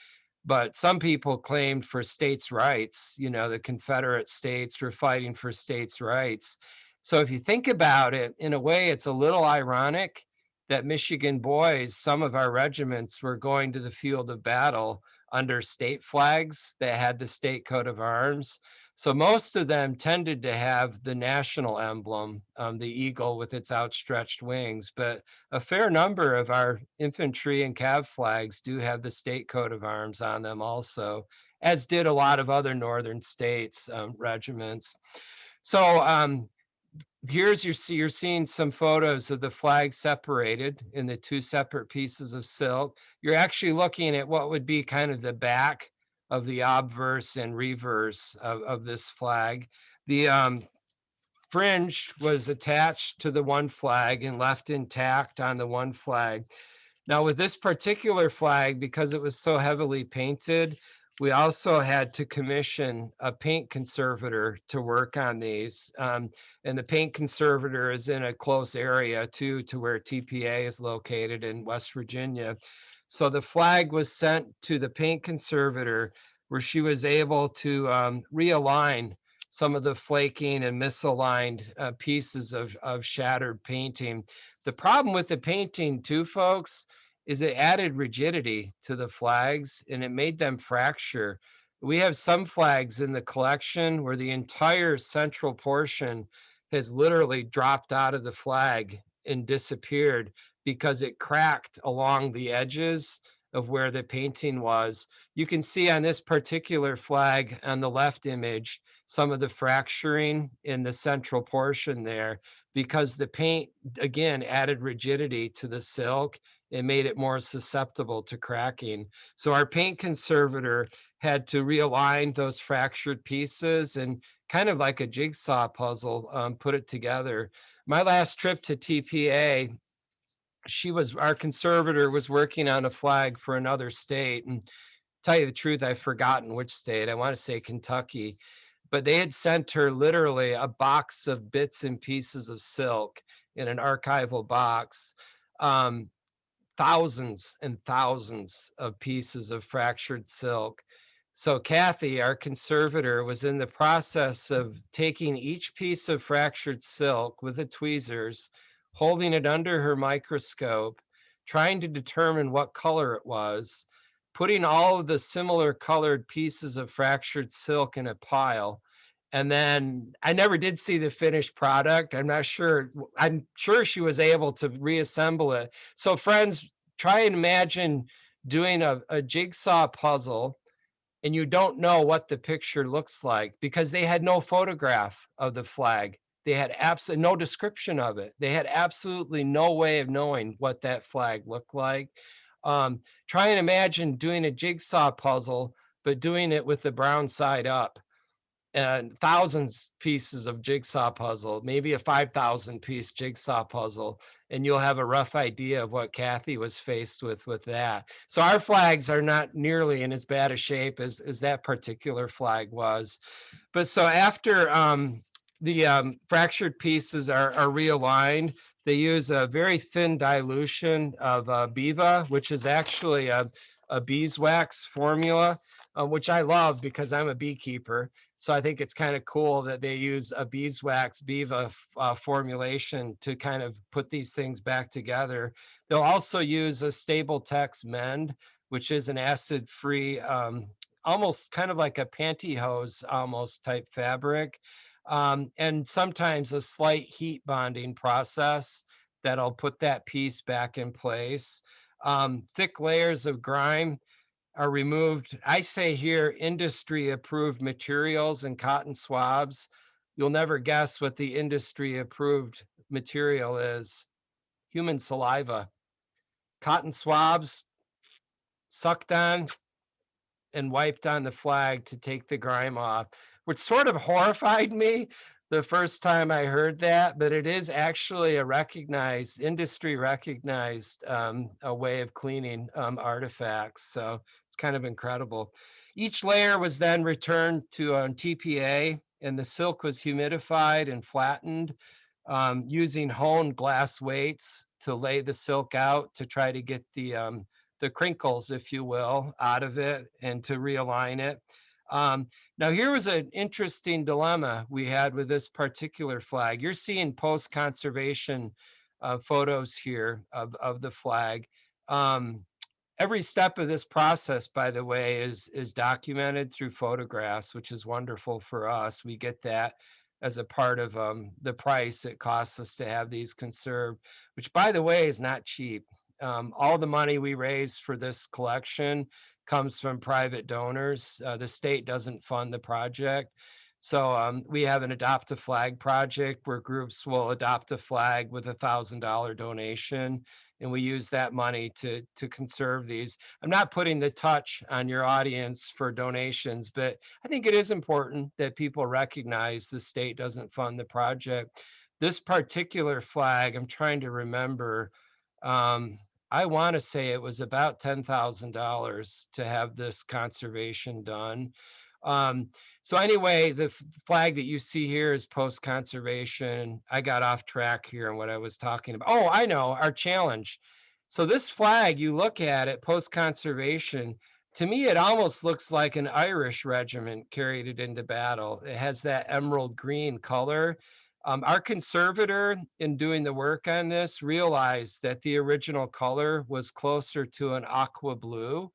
but some people claimed for states' rights. You know, the Confederate States were fighting for states' rights. So if you think about it, in a way, it's a little ironic that Michigan boys, some of our regiments, were going to the field of battle under state flags that had the state coat of arms. So most of them tended to have the national emblem, the eagle with its outstretched wings, but a fair number of our infantry and cav flags do have the state coat of arms on them also, as did a lot of other northern states regiments. So here's you're seeing some photos of the flag separated in the two separate pieces of silk. You're actually looking at what would be kind of the back of the obverse and reverse of this flag. The fringe was attached to the one flag and left intact on the one flag. Now, with this particular flag, because it was so heavily painted, we also had to commission a paint conservator to work on these. And the paint conservator is in a close area too, to where TPA is located in West Virginia. So the flag was sent to the paint conservator, where she was able to realign some of the flaking and misaligned pieces of shattered painting. The problem with the painting too, folks, is it added rigidity to the flags and it made them fracture. We have some flags in the collection where the entire central portion has literally dropped out of the flag and disappeared because it cracked along the edges of where the painting was. You can see on this particular flag on the left image some of the fracturing in the central portion there, because the paint again added rigidity to the silk. It made it more susceptible to cracking. So our paint conservator had to realign those fractured pieces and kind of like a jigsaw puzzle, put it together. My last trip to TPA, our conservator was working on a flag for another state, and tell you the truth, I've forgotten which state. I want to say Kentucky, but they had sent her literally a box of bits and pieces of silk in an archival box. Um, Thousands and thousands of pieces of fractured silk. So Kathy, our conservator, was in the process of taking each piece of fractured silk with the tweezers, holding it under her microscope, trying to determine what color it was, putting all of the similar colored pieces of fractured silk in a pile. And then I never did see the finished product. I'm not sure. I'm sure she was able to reassemble it. So, friends, try and imagine doing a jigsaw puzzle and you don't know what the picture looks like because they had no photograph of the flag. They had absolutely no description of it. They had absolutely no way of knowing what that flag looked like. Try and imagine doing a jigsaw puzzle, but doing it with the brown side up and thousands pieces of jigsaw puzzle, maybe a 5,000 piece jigsaw puzzle, and you'll have a rough idea of what Kathy was faced with that. So our flags are not nearly in as bad a shape as that particular flag was. But so after the fractured pieces are realigned, they use a very thin dilution of Biva, which is actually a beeswax formula, which I love because I'm a beekeeper. So I think it's kind of cool that they use a beeswax Biva formulation to kind of put these things back together. They'll also use a stable text mend, which is an acid-free, almost kind of like a pantyhose almost type fabric. And sometimes a slight heat bonding process that'll put that piece back in place. Thick layers of grime are removed. I say here industry approved materials and cotton swabs. You'll never guess what the industry approved material is: human saliva. Cotton swabs sucked on and wiped on the flag to take the grime off, which sort of horrified me the first time I heard that, but it is actually a recognized, industry recognized a way of cleaning artifacts. So it's kind of incredible. Each layer was then returned to TPA, and the silk was humidified and flattened using honed glass weights to lay the silk out to try to get the crinkles, if you will, out of it and to realign it. Um, Now, here was an interesting dilemma we had with this particular flag. You're seeing post conservation photos here of the flag. Um, every step of this process, by the way, is documented through photographs, which is wonderful for us. We get that as a part of the price it costs us to have these conserved, which, by the way, is not cheap. All the money we raise for this collection comes from private donors. The state doesn't fund the project. So we have an Adopt a Flag project where groups will adopt a flag with $1,000 donation, and we use that money to conserve these. I'm not putting the touch on your audience for donations, but I think it is important that people recognize the state doesn't fund the project. This particular flag, I'm trying to remember. Um, I want to say it was about $10,000 to have this conservation done. Um, so anyway, the flag that you see here is post conservation. I got off track here on what I was talking about. Oh, I know, our challenge. So this flag, you look at it post conservation. To me, it almost looks like an Irish regiment carried it into battle. It has that emerald green color. Our conservator, in doing the work on this, realized that the original color was closer to an aqua blue.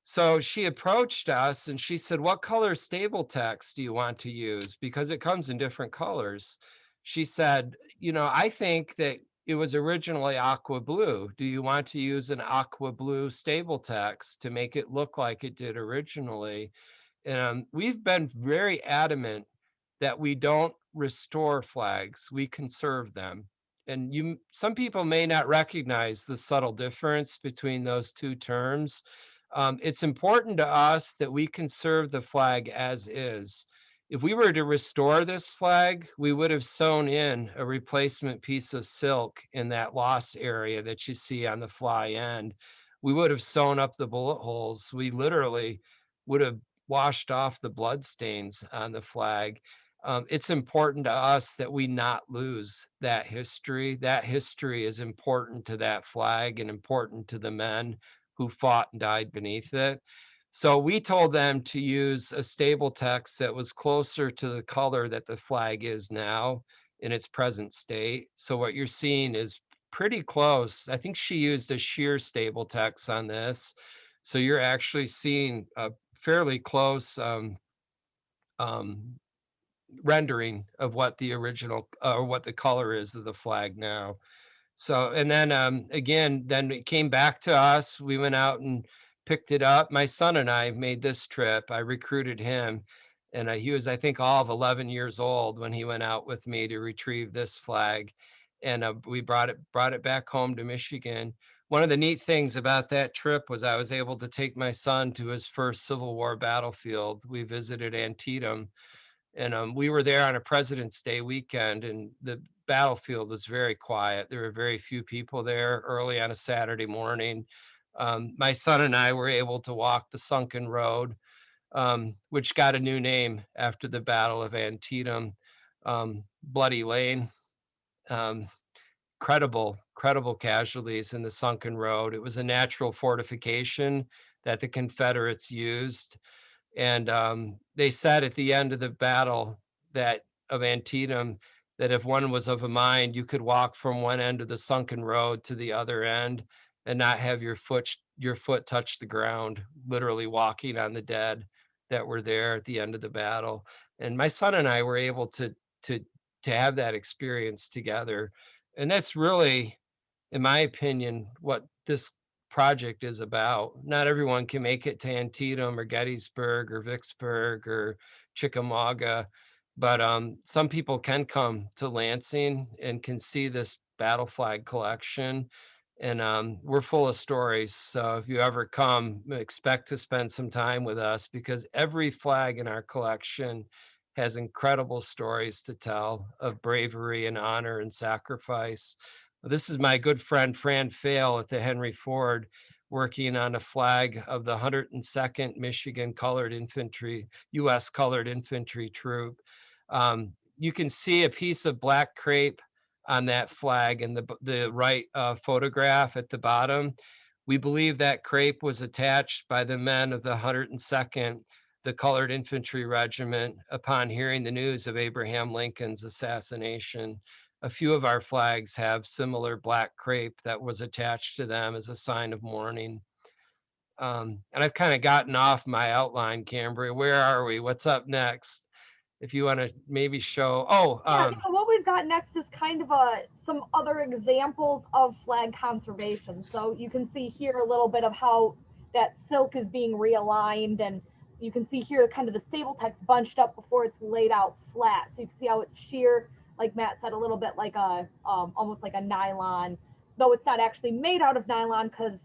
So she approached us and she said, "What color stable text do you want to use? Because it comes in different colors." She said, "I think that it was originally aqua blue. Do you want to use an aqua blue stable text to make it look like it did originally?" We've been very adamant that we don't restore flags, we conserve them. And some people may not recognize the subtle difference between those two terms. It's important to us that we conserve the flag as is. If we were to restore this flag, we would have sewn in a replacement piece of silk in that loss area that you see on the fly end. we would have sewn up the bullet holes. We literally would have washed off the blood stains on the flag. It's important to us that we not lose that history. That history is important to that flag and important to the men who fought and died beneath it. So we told them to use a stable text that was closer to the color that the flag is now in its present state. So what you're seeing is pretty close. I think she used a sheer stable text on this. So you're actually seeing a fairly close um, rendering of what the original or what the color is of the flag now. So, and then again, then it came back to us. We went out and picked it up. My son and I made this trip. I recruited him, and he was, I think, all of 11 years old when he went out with me to retrieve this flag, and we brought it back home to Michigan. One of the neat things about that trip was I was able to take my son to his first Civil War battlefield. We visited Antietam, and we were there on a President's Day weekend, and the battlefield was very quiet. There were very few people there early on a Saturday morning. My son and I were able to walk the sunken road, which got a new name after the Battle of Antietam, Bloody Lane. Um, credible casualties in the sunken road. It was a natural fortification that the Confederates used, and they said at the end of the battle that of Antietam that if one was of a mind, you could walk from one end of the sunken road to the other end and not have your foot touch the ground, literally walking on the dead that were there at the end of the battle. And my son and I were able to to have that experience together. And that's really, in my opinion, what this project is about. Not everyone can make it to Antietam or Gettysburg or Vicksburg or Chickamauga, but some people can come to Lansing and can see this battle flag collection. And we're full of stories. So if you ever come, expect to spend some time with us because every flag in our collection has incredible stories to tell of bravery and honor and sacrifice. This is my good friend Fran Fail at the Henry Ford working on a flag of the 102nd Michigan Colored Infantry, U.S. Colored Infantry Troop. You can see a piece of black crepe on that flag in the right photograph at the bottom. We believe that crepe was attached by the men of the 102nd, the Colored Infantry Regiment, upon hearing the news of Abraham Lincoln's assassination. A few of our flags have similar black crepe that was attached to them as a sign of mourning. And I've kind of gotten off my outline, Cambria. Where are we? What's up next? If you want to maybe show, oh, Yeah, what we've got next is kind of some other examples of flag conservation. So you can see here a little bit of how that silk is being realigned, and you can see here kind of the stable text bunched up before it's laid out flat. So you can see how it's sheer, like Matt said, a little bit like a almost like a nylon, though it's not actually made out of nylon because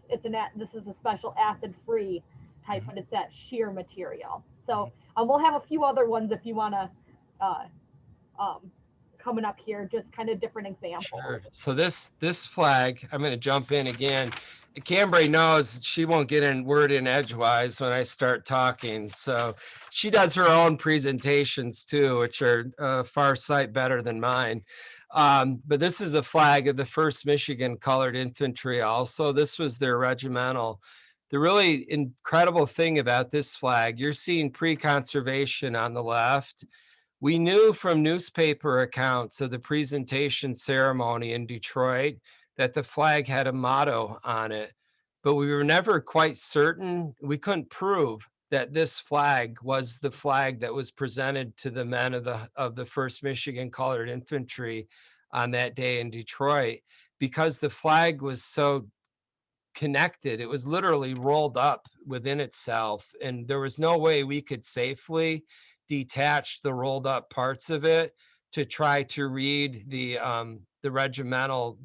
this is a special acid free type, but it's that sheer material. So we'll have a few other ones if you want to. Uh, um, Coming up here, just kind of different examples. sure. So this flag, I'm going to jump in again. Cambry knows she won't get in word in edgewise when I start talking. So she does her own presentations too, which are far sight better than mine. But this is a flag of the 1st Michigan Colored Infantry also. This was their regimental. The really incredible thing about this flag, you're seeing pre-conservation on the left. We knew from newspaper accounts of the presentation ceremony in Detroit that the flag had a motto on it, but we were never quite certain. We couldn't prove that this flag was the flag that was presented to the men of the 1st Michigan Colored Infantry on that day in Detroit because the flag was so connected. It was literally rolled up within itself, and there was no way we could safely detach the rolled up parts of it to try to read the regimental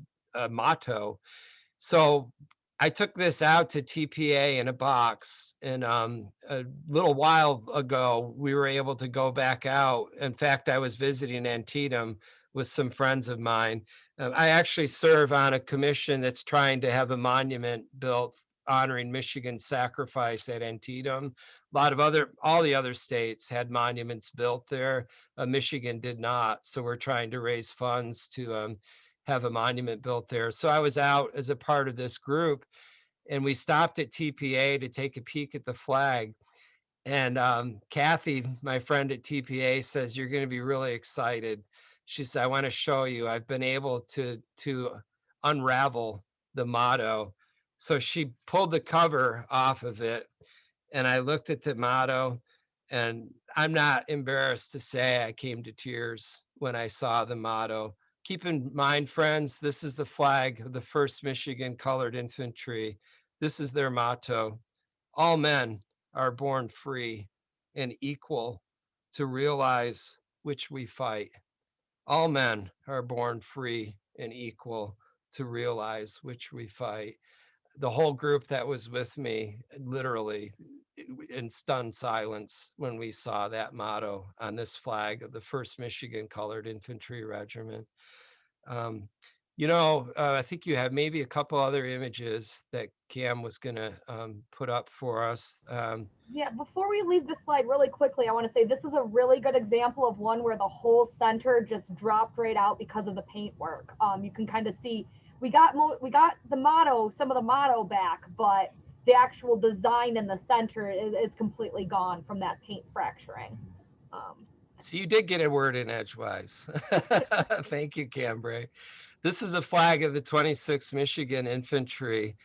motto. So I took this out to TPA in a box, and a little while ago we were able to go back out. In fact, I was visiting Antietam with some friends of mine. I actually serve on a commission that's trying to have a monument built honoring Michigan's sacrifice at Antietam. All the other states had monuments built there. Michigan did not. So we're trying to raise funds to have a monument built there. So I was out as a part of this group, and we stopped at TPA to take a peek at the flag. And Kathy, my friend at TPA, says, "You're going to be really excited." She said, "I want to show you. I've been able to unravel the motto." So she pulled the cover off of it, and I looked at the motto, and I'm not embarrassed to say I came to tears when I saw the motto. Keep in mind, friends, this is the flag of the 1st Michigan Colored Infantry. This is their motto: all men are born free and equal to realize which we fight. All men are born free and equal to realize which we fight. The whole group that was with me, literally in stunned silence when we saw that motto on this flag of the 1st Michigan Colored Infantry Regiment. Um, I think you have maybe a couple other images that Cam was going to put up for us. Yeah, before we leave this slide really quickly, I want to say this is a really good example of one where the whole center just dropped right out because of the paintwork. You can kind of see we got the motto, some of the motto back, but the actual design in the center is completely gone from that paint fracturing. So you did get a word in edgewise. Thank you, Cambray. This is a flag of the 26th Michigan Infantry.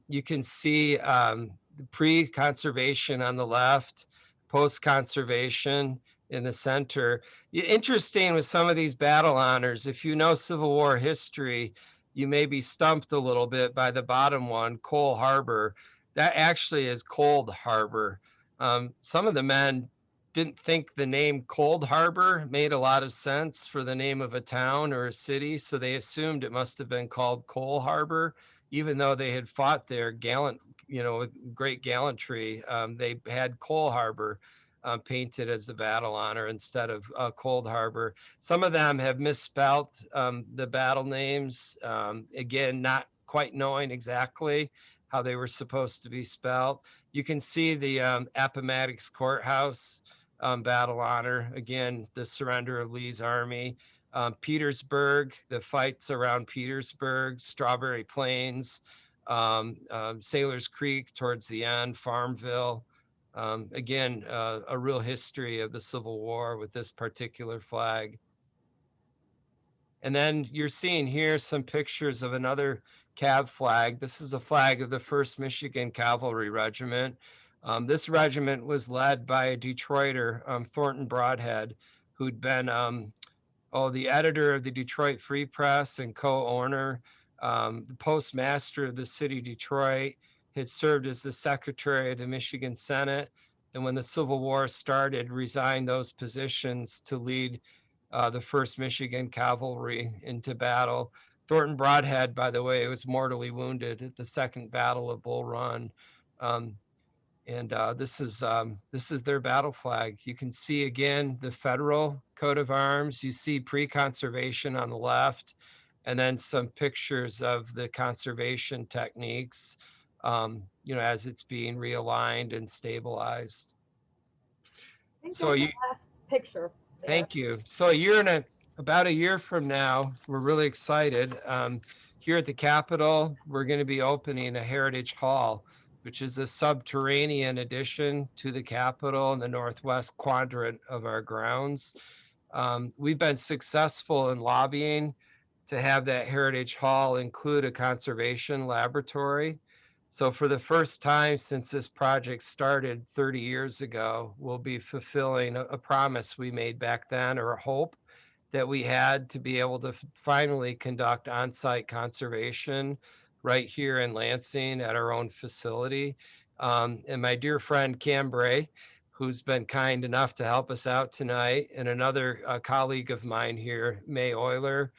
You can see the pre-conservation on the left, post-conservation in the center. Interesting with some of these battle honors, if you know Civil War history, you may be stumped a little bit by the bottom one, Cole Harbor. That actually is Cold Harbor. Some of the men didn't think the name Cold Harbor made a lot of sense for the name of a town or a city, so they assumed it must have been called Coal Harbor, even though they had fought there with great gallantry. They had Coal Harbor painted as the battle honor instead of Cold Harbor. Some of them have misspelt the battle names, again, not quite knowing exactly how they were supposed to be spelled. You can see the Appomattox Courthouse battle honor. Again, the surrender of Lee's army. Petersburg, the fights around Petersburg, Strawberry Plains, Sailors Creek towards the end, Farmville. Again, a real history of the Civil War with this particular flag. And then you're seeing here some pictures of another Cav flag. This is a flag of the 1st Michigan Cavalry Regiment. This regiment was led by a Detroiter, Thornton Broadhead, who'd been the editor of the Detroit Free Press and co-owner, the postmaster of the city of Detroit, had served as the secretary of the Michigan Senate, and when the Civil War started, resigned those positions to lead the 1st Michigan Cavalry into battle. Thornton Broadhead, by the way, was mortally wounded at the Second Battle of Bull Run. And this is their battle flag. You can see again the federal coat of arms. You see pre-conservation on the left, and then some pictures of the conservation techniques, as it's being realigned and stabilized. I think So that's the last picture there. Thank you. So about a year from now, we're really excited. Here at the Capitol, we're going to be opening a Heritage Hall, which is a subterranean addition to the Capitol in the northwest quadrant of our grounds. We've been successful in lobbying to have that Heritage Hall include a conservation laboratory. So for the first time since this project started 30 years ago, we'll be fulfilling a promise we made back then, or a hope that we had, to be able to finally conduct on-site conservation right here in Lansing at our own facility. And my dear friend Cambray, who's been kind enough to help us out tonight, and another colleague of mine here, May Euler,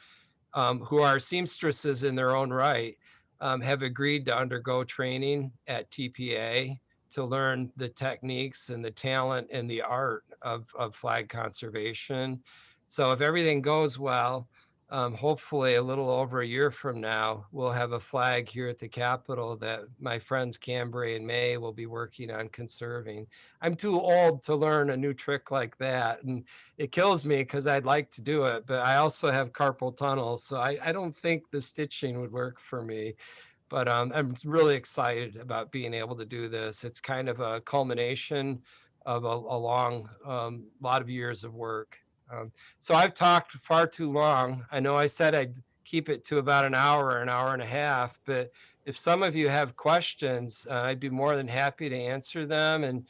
who are seamstresses in their own right, have agreed to undergo training at TPA to learn the techniques and the talent and the art of flag conservation. So if everything goes well, hopefully a little over a year from now, we'll have a flag here at the Capitol that my friends Cambray and May will be working on conserving. I'm too old to learn a new trick like that, and it kills me because I'd like to do it, but I also have carpal tunnel, so I don't think the stitching would work for me. But I'm really excited about being able to do this. It's kind of a culmination of a long lot of years of work. So I've talked far too long. I know I said I'd keep it to about an hour and a half, but if some of you have questions, I'd be more than happy to answer them. And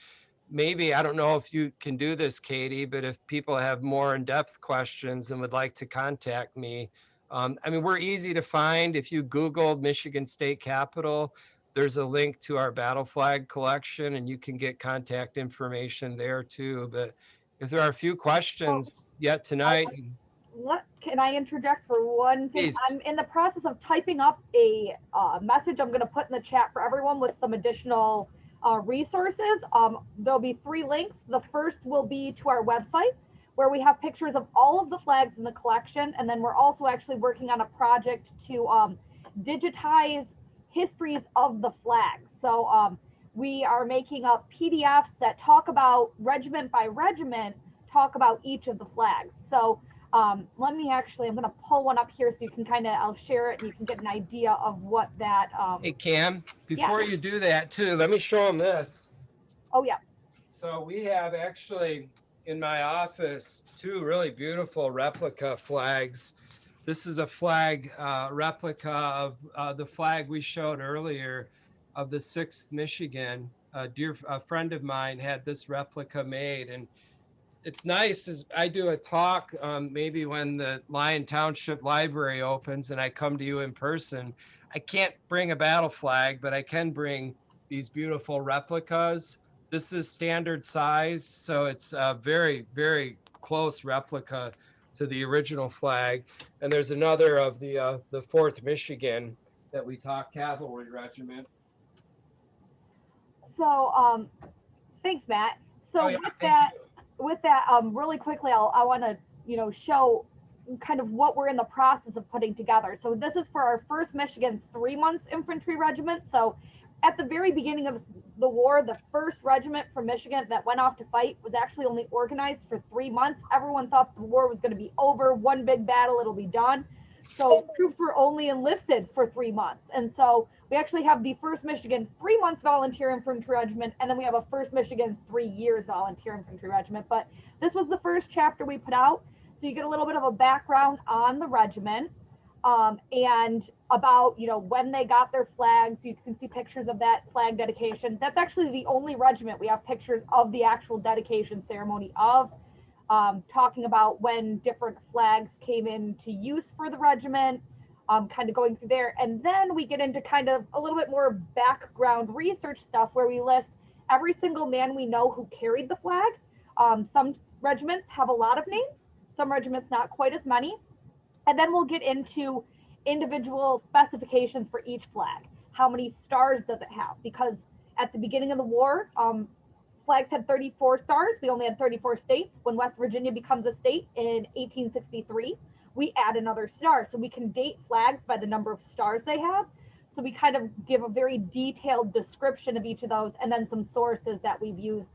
maybe, I don't know if you can do this, Katie, but if people have more in-depth questions and would like to contact me, I mean, we're easy to find. If you Google Michigan State Capitol, there's a link to our battle flag collection and you can get contact information there too. But if there are a few questions yet tonight, Can I interject for one thing? please. I'm in the process of typing up a message I'm going to put in the chat for everyone with some additional resources. There'll be 3 links. The first will be to our website where we have pictures of all of the flags in the collection. And then we're also actually working on a project to digitize histories of the flags. So we are making up PDFs that talk about regiment by regiment, talk about each of the flags. So I'm going to pull one up here so you can I'll share it and you can get an idea of what that. Hey, Cam, before you do that too, let me show them this. Oh, yeah. So we have actually in my office 2 really beautiful replica flags. This is a flag replica of the flag we showed earlier of the 6th Michigan. A friend of mine had this replica made, and it's nice as I do a talk, maybe when the Lyon Township Library opens and I come to you in person. I can't bring a battle flag, but I can bring these beautiful replicas. This is standard size, so it's a very, very close replica to the original flag. And there's another of the 4th Michigan that we talked, Cavalry Regiment. So thanks, Matt. So with that, really quickly, I want to, show kind of what we're in the process of putting together. So this is for our 1st Michigan 3 months infantry regiment. So at the very beginning of the war, the 1st regiment from Michigan that went off to fight was actually only organized for 3 months. Everyone thought the war was going to be over, one big battle, it'll be done. So troops were only enlisted for 3 months. And so we actually have the 1st Michigan 3 months volunteer infantry regiment, and then we have a 1st Michigan 3 years volunteer infantry regiment. But this was the first chapter we put out. So you get a little bit of a background on the regiment and about, when they got their flags. You can see pictures of that flag dedication. That's actually the only regiment we have pictures of the actual dedication ceremony of. Talking about when different flags came into use for the regiment, kind of going through there. And then we get into kind of a little bit more background research stuff where we list every single man we know who carried the flag. Some regiments have a lot of names, some regiments not quite as many. And then we'll get into individual specifications for each flag. How many stars does it have? Because at the beginning of the war, flags had 34 stars. We only had 34 states. When West Virginia becomes a state in 1863, we add another star. So we can date flags by the number of stars they have. So we kind of give a very detailed description of each of those and then some sources that we've used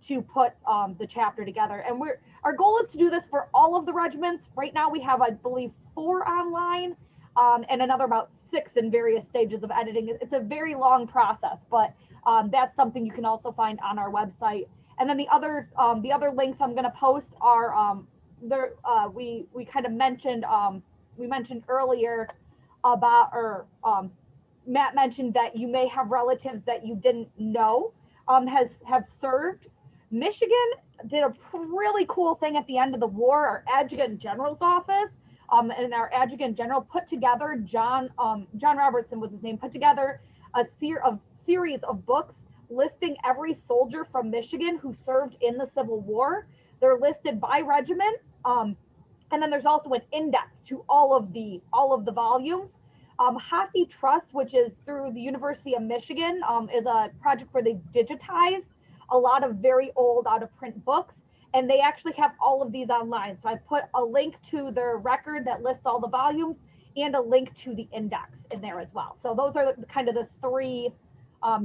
to put the chapter together. And our goal is to do this for all of the regiments. Right now we have, I believe, 4 online and another about 6 in various stages of editing. It's a very long process, but that's something you can also find on our website. And then the other links I'm going to post are we kind of mentioned we mentioned earlier about, or Matt mentioned that you may have relatives that you didn't know have served. Michigan did a really cool thing at the end of the war. Our adjutant general's office and our adjutant general put together, John Robertson was his name, put together a series of books listing every soldier from Michigan who served in the Civil War. They're listed by regiment, and then there's also an index to all of the volumes. Hockey Trust, which is through the University of Michigan, is a project where they digitize a lot of very old out of print books. And they actually have all of these online. So I put a link to their record that lists all the volumes and a link to the index in there as well. So those are kind of the three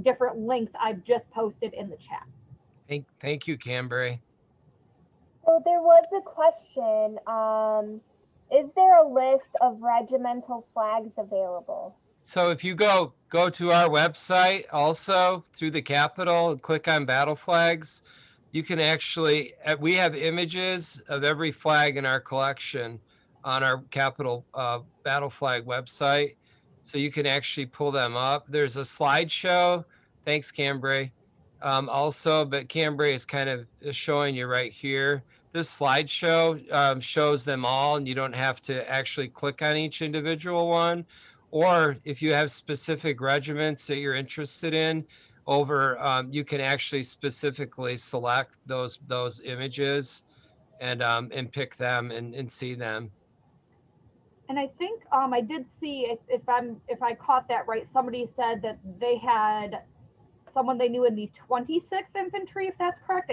different links I've just posted in the chat. Thank you, Cambry. So there was a question. Is there a list of regimental flags available? So if you go to our website also through the Capitol and click on battle flags, you can actually, we have images of every flag in our collection on our Capitol battle flag website. So you can actually pull them up. There's a slideshow. Thanks, Cambry. Also, but Cambry is kind of showing you right here. This slideshow shows them all, and you don't have to actually click on each individual one. Or if you have specific regiments that you're interested in, you can actually specifically select those images and pick them and see them. And I think I did see if I caught that right, somebody said that they had someone they knew in the 26th Infantry, if that's correct.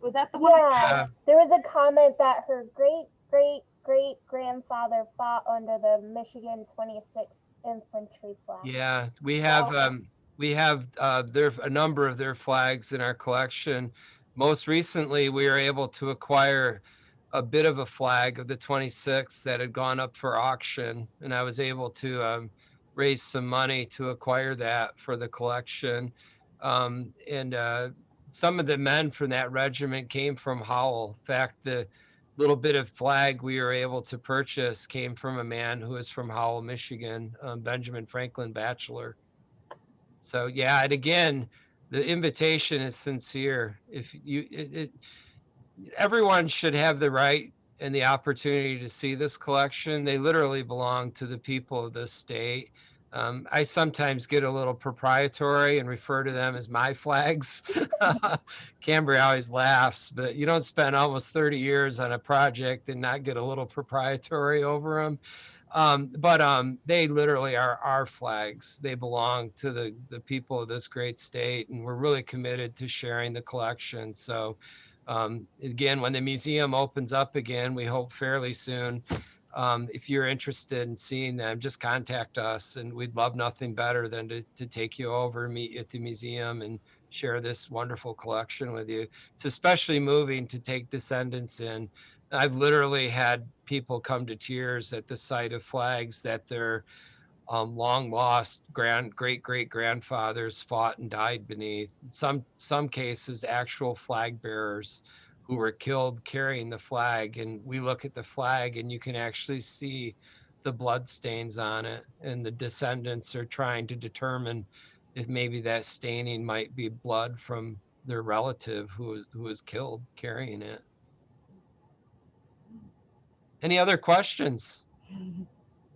Was that the one? Yeah, there was a comment that her great grandfather fought under the Michigan 26th Infantry flag. Yeah, we have a number of their flags in our collection. Most recently, we were able to acquire a bit of a flag of the 26th that had gone up for auction, and I was able to raise some money to acquire that for the collection. Some of the men from that regiment came from Howell. In fact, the little bit of flag we were able to purchase came from a man who is from Howell, Michigan, Benjamin Franklin Batchelor. So yeah, and again, the invitation is sincere. If you, everyone should have the right and the opportunity to see this collection. They literally belong to the people of this state. I sometimes get a little proprietary and refer to them as my flags. Cambry always laughs, but you don't spend almost 30 years on a project and not get a little proprietary over them. They literally are our flags. They belong to the people of this great state, and we're really committed to sharing the collection. So again, when the museum opens up again, we hope fairly soon, if you're interested in seeing them, just contact us, and we'd love nothing better than to take you over, meet you at the museum, and share this wonderful collection with you. It's especially moving to take descendants in. I've literally had people come to tears at the sight of flags that their long lost great grandfathers fought and died beneath. Some cases, actual flag bearers who were killed carrying the flag. And we look at the flag and you can actually see the blood stains on it. And the descendants are trying to determine if maybe that staining might be blood from their relative who was killed carrying it. Any other questions?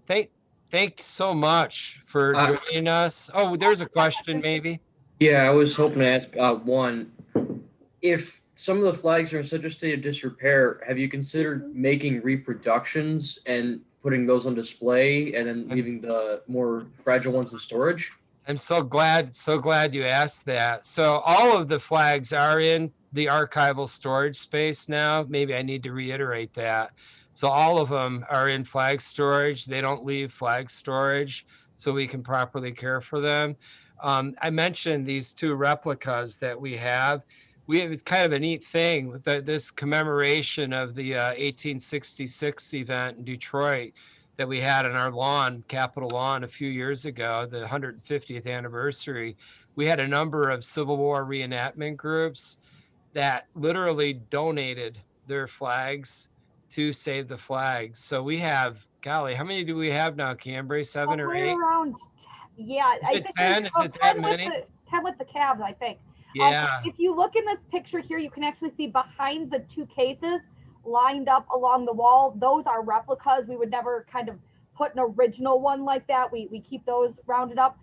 Thanks so much for joining us. Oh, there's a question maybe. Yeah, I was hoping to ask one. If some of the flags are in such a state of disrepair, have you considered making reproductions and putting those on display and then leaving the more fragile ones in storage? I'm so glad you asked that. So all of the flags are in the archival storage space now. Maybe I need to reiterate that. So all of them are in flag storage. They don't leave flag storage, so we can properly care for them. I mentioned these two replicas that we have. It's kind of a neat thing with this commemoration of the 1866 event in Detroit that we had on our lawn, Capitol lawn, a few years ago, the 150th anniversary. We had a number of Civil War reenactment groups that literally donated their flags to save the flags. So we have, golly, how many do we have now, Cambry? 7 or 8? Around, yeah. Is it 10? Is it that many? 10 with the calves, I think. Yeah. If you look in this picture here, you can actually see behind the two cases lined up along the wall. Those are replicas. We would never kind of put an original one like that. We keep those rounded up.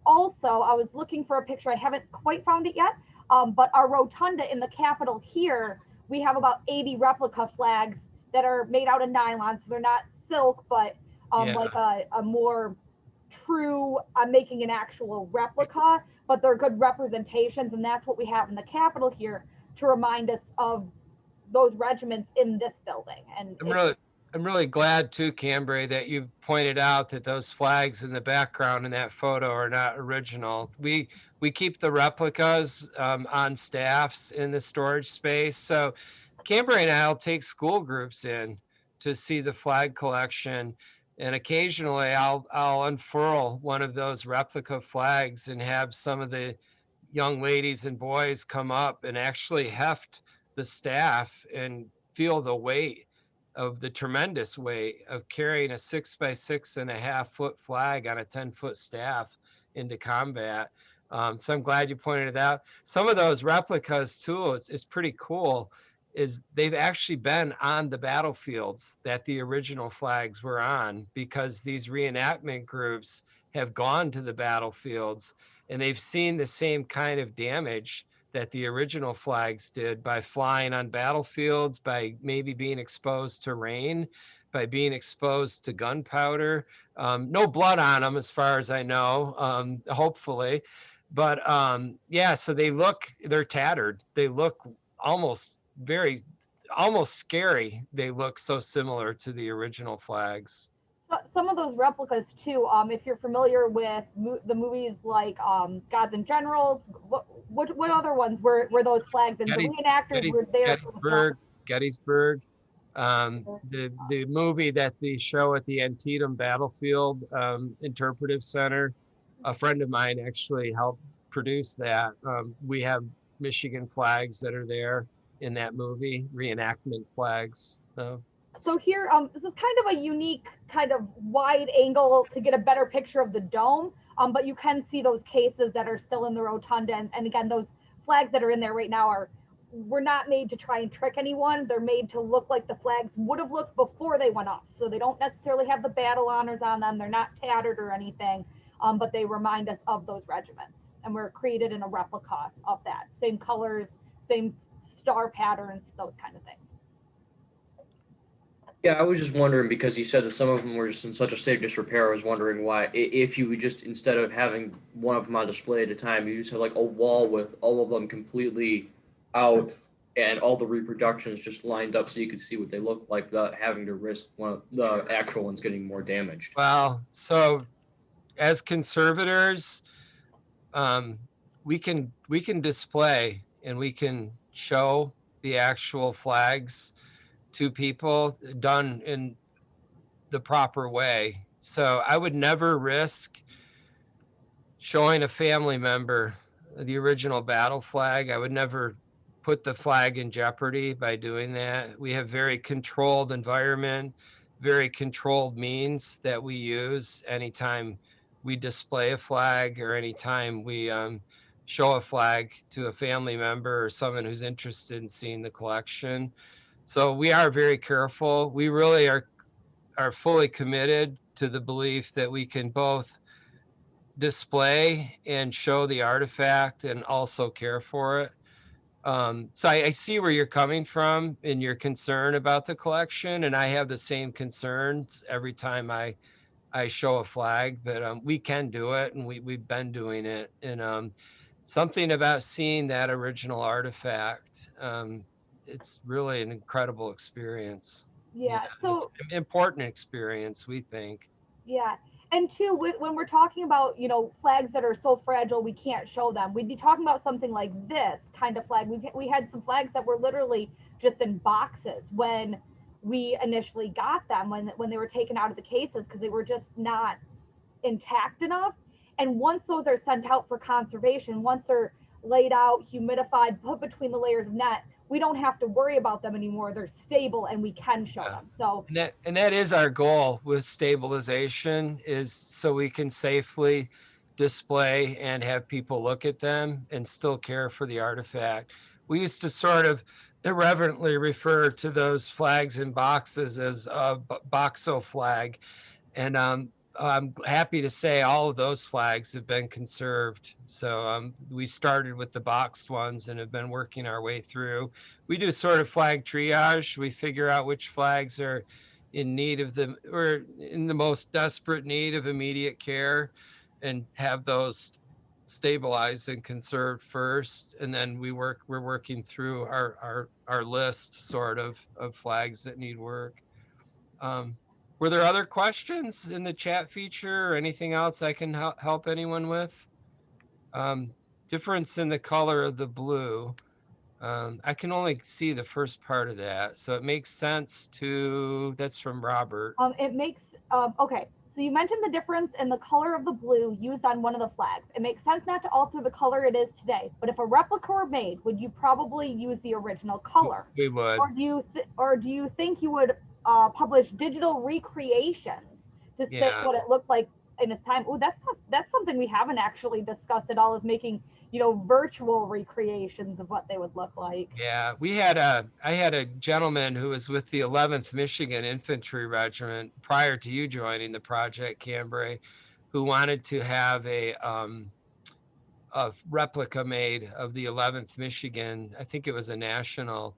Also, I was looking for a picture. I haven't quite found it yet. But our rotunda in the Capitol here, we have about 80 replica flags that are made out of nylon. So they're not silk, but like a more true, I'm making an actual replica, but they're good representations. And that's what we have in the Capitol here to remind us of those regiments in this building. And I'm really glad too, Cambry, that you pointed out that those flags in the background in that photo are not original. We keep the replicas on staffs in the storage space. So Cambry and I'll take school groups in to see the flag collection, and occasionally I'll unfurl one of those replica flags and have some of the young ladies and boys come up and actually heft the staff and feel the weight of the tremendous weight of carrying a 6 by 6.5 foot flag on a 10-foot staff into combat. So I'm glad you pointed it out. Some of those replicas too, it's pretty cool, is they've actually been on the battlefields that the original flags were on, because these reenactment groups have gone to the battlefields and they've seen the same kind of damage that the original flags did by flying on battlefields, by maybe being exposed to rain, by being exposed to gunpowder. No blood on them, as far as I know, hopefully. But yeah, so they're tattered. They look almost almost scary. They look so similar to the original flags. Some of those replicas too, if you're familiar with the movies like Gods and Generals, what other ones were those flags, and the reenactors were there for the film? Gettysburg, the movie that they show at the Antietam Battlefield Interpretive Center. A friend of mine actually helped produce that. We have Michigan flags that are there in that movie, reenactment flags. So here, this is kind of a unique kind of wide angle to get a better picture of the dome. But you can see those cases that are still in the rotunda. And again, those flags that are in there right now were not made to try and trick anyone. They're made to look like the flags would have looked before they went off. So they don't necessarily have the battle honors on them. They're not tattered or anything, but they remind us of those regiments. And we're created in a replica of that. Same colors, same star patterns, those kind of things. Yeah, I was just wondering, because you said that some of them were just in such a state of disrepair. I was wondering why, if you would just, instead of having one of them on display at a time, you just have like a wall with all of them completely out and all the reproductions just lined up so you could see what they look like without having to risk one of the actual ones getting more damaged. Well, so as conservators, we can display and we can show the actual flags to people done in the proper way. So I would never risk showing a family member the original battle flag. I would never put the flag in jeopardy by doing that. We have very controlled environment, very controlled means that we use anytime we display a flag or anytime we show a flag to a family member or someone who's interested in seeing the collection. So we are very careful. We really are fully committed to the belief that we can both display and show the artifact and also care for it. So I see where you're coming from in your concern about the collection, and I have the same concerns every time I show a flag, but we can do it, and we've been doing it. And something about seeing that original artifact, it's really an incredible experience. Yeah, so it's an important experience, we think. Yeah, and two, when we're talking about flags that are so fragile we can't show them, we'd be talking about something like this kind of flag. We had some flags that were literally just in boxes when we initially got them, when they were taken out of the cases, because they were just not intact enough. And once those are sent out for conservation, once they're laid out, humidified, put between the layers of net, we don't have to worry about them anymore. They're stable and we can show them. So and that is our goal with stabilization, is so we can safely display and have people look at them and still care for the artifact. We used to sort of irreverently refer to those flags in boxes as a boxo flag. And I'm happy to say all of those flags have been conserved. So we started with the boxed ones and have been working our way through. We do sort of flag triage. We figure out which flags are in need of or in the most desperate need of immediate care, and have those stabilized and conserved first, and then we're working through our list sort of flags that need work. Were there other questions in the chat feature or anything else I can help anyone with? Difference in the color of the blue. I can only see the first part of that, so it makes sense to, that's from Robert. It makes, okay, so you mentioned the difference in the color of the blue used on one of the flags. It makes sense not to alter the color it is today, but if a replica were made, would you probably use the original color? We would. Or do you think you would publish digital recreations to say what it looked like in its time? Oh, that's something we haven't actually discussed at all, is making, you know, virtual recreations of what they would look like. Yeah, I had a gentleman who was with the 11th Michigan Infantry Regiment prior to you joining the project, Cambrai, who wanted to have a replica made of the 11th Michigan. I think it was a national.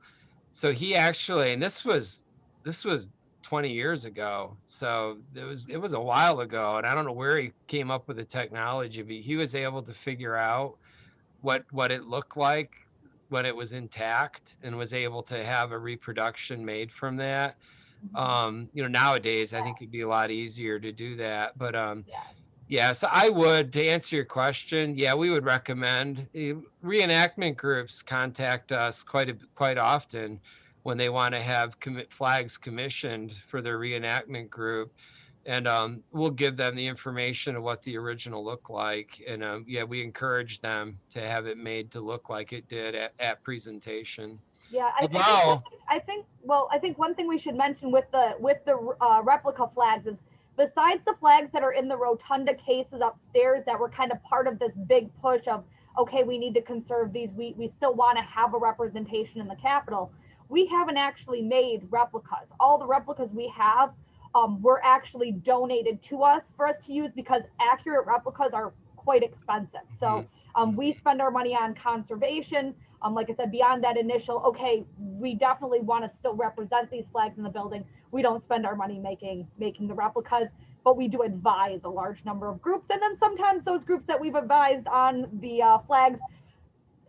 So he actually, and this was 20 years ago. So it was a while ago, and I don't know where he came up with the technology, but he was able to figure out what it looked like when it was intact, and was able to have a reproduction made from that. You know, nowadays I think it'd be a lot easier to do that, but yeah, so I would, to answer your question, yeah, we would recommend reenactment groups contact us quite often when they want to have flags commissioned for their reenactment group, and we'll give them the information of what the original looked like, and yeah, we encourage them to have it made to look like it did at presentation. Yeah, I think one thing we should mention with the replica flags is, besides the flags that are in the rotunda cases upstairs that were kind of part of this big push of, okay, we need to conserve these, we still want to have a representation in the Capitol, we haven't actually made replicas. All the replicas we have were actually donated to us for us to use, because accurate replicas are quite expensive. So we spend our money on conservation. Like I said, beyond that initial, okay, we definitely want to still represent these flags in the building. We don't spend our money making the replicas, but we do advise a large number of groups. And then sometimes those groups that we've advised on the flags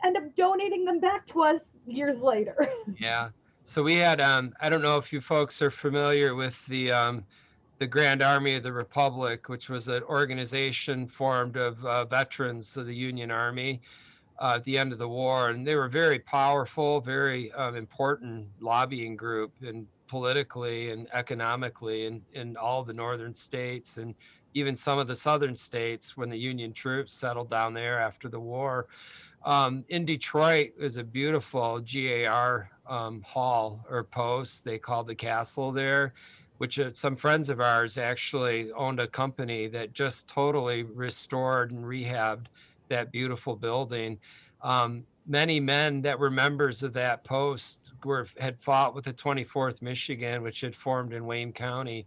end up donating them back to us years later. Yeah. So we had, I don't know if you folks are familiar with the Grand Army of the Republic, which was an organization formed of veterans of the Union Army at the end of the war. And they were very powerful, very important lobbying group, and politically and economically in all the northern states, and even some of the southern states when the Union troops settled down there after the war. In Detroit is a beautiful GAR hall or post, they called the castle there, which some friends of ours actually owned a company that just totally restored and rehabbed that beautiful building. Many men that were members of that post had fought with the 24th Michigan, which had formed in Wayne County.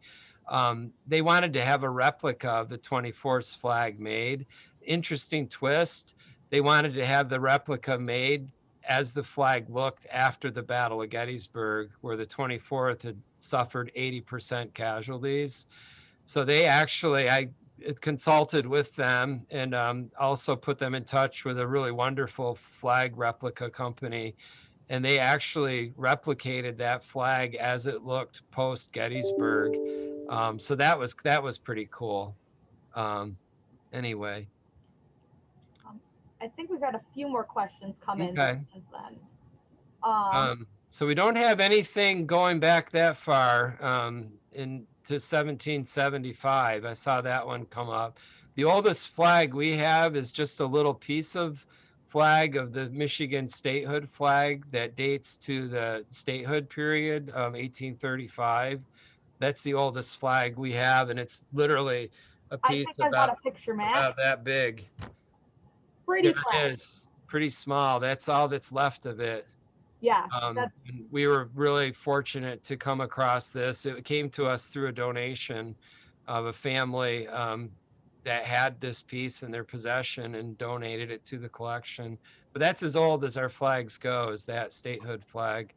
They wanted to have a replica of the 24th flag made. Interesting twist. They wanted to have the replica made as the flag looked after the Battle of Gettysburg, where the 24th had suffered 80% casualties. So they actually, I consulted with them, and also put them in touch with a really wonderful flag replica company. And they actually replicated that flag as it looked post Gettysburg. So that was pretty cool. Anyway. I think we've got a few more questions come in since then. So we don't have anything going back that far into 1775. I saw that one come up. The oldest flag we have is just a little piece of flag of the Michigan statehood flag that dates to the statehood period, 1835. That's the oldest flag we have, and it's literally a piece about a picture, Matt. About that big. Pretty flag. It's pretty small. That's all that's left of it. Yeah. We were really fortunate to come across this. It came to us through a donation of a family that had this piece in their possession and donated it to the collection. But that's as old as our flags go, is that statehood flag.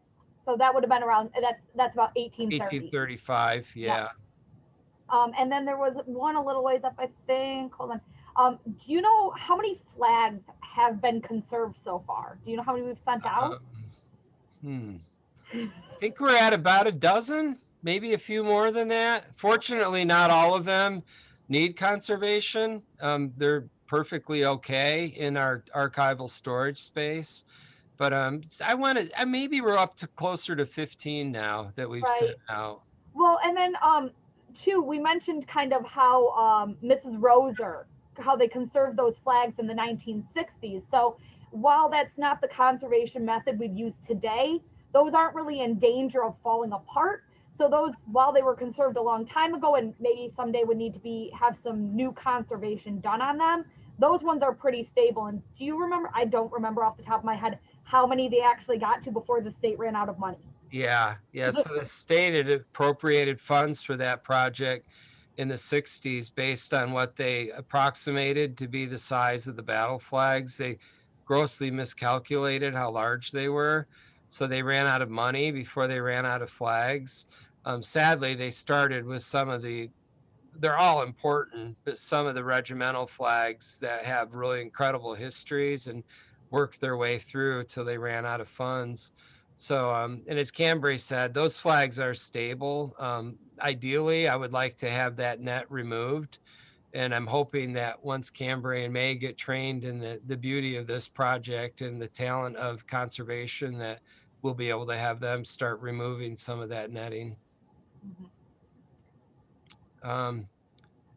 So that would have been around, that's about 1830. 1835, yeah. And then there was one a little ways up, I think. Hold on. Do you know how many flags have been conserved so far? Do you know how many we've sent out? I think we're at about a dozen, maybe a few more than that. Fortunately, not all of them need conservation. They're perfectly okay in our archival storage space. But maybe we're up to closer to 15 now that we've Right. sent out. Well, and then too, we mentioned kind of how Mrs. Roser, how they conserved those flags in the 1960s. So while that's not the conservation method we'd use today, those aren't really in danger of falling apart. So those, while they were conserved a long time ago, and maybe someday would need to have some new conservation done on them, those ones are pretty stable. And do you remember? I don't remember off the top of my head how many they actually got to before the state ran out of money. Yeah. So the state had appropriated funds for that project in the 60s based on what they approximated to be the size of the battle flags. They grossly miscalculated how large they were. So they ran out of money before they ran out of flags. Sadly, they started with they're all important, but some of the regimental flags that have really incredible histories and worked their way through till they ran out of funds. So, and as Cambray said, those flags are stable. Ideally, I would like to have that net removed. And I'm hoping that once Cambray and May get trained in the beauty of this project and the talent of conservation, that we'll be able to have them start removing some of that netting.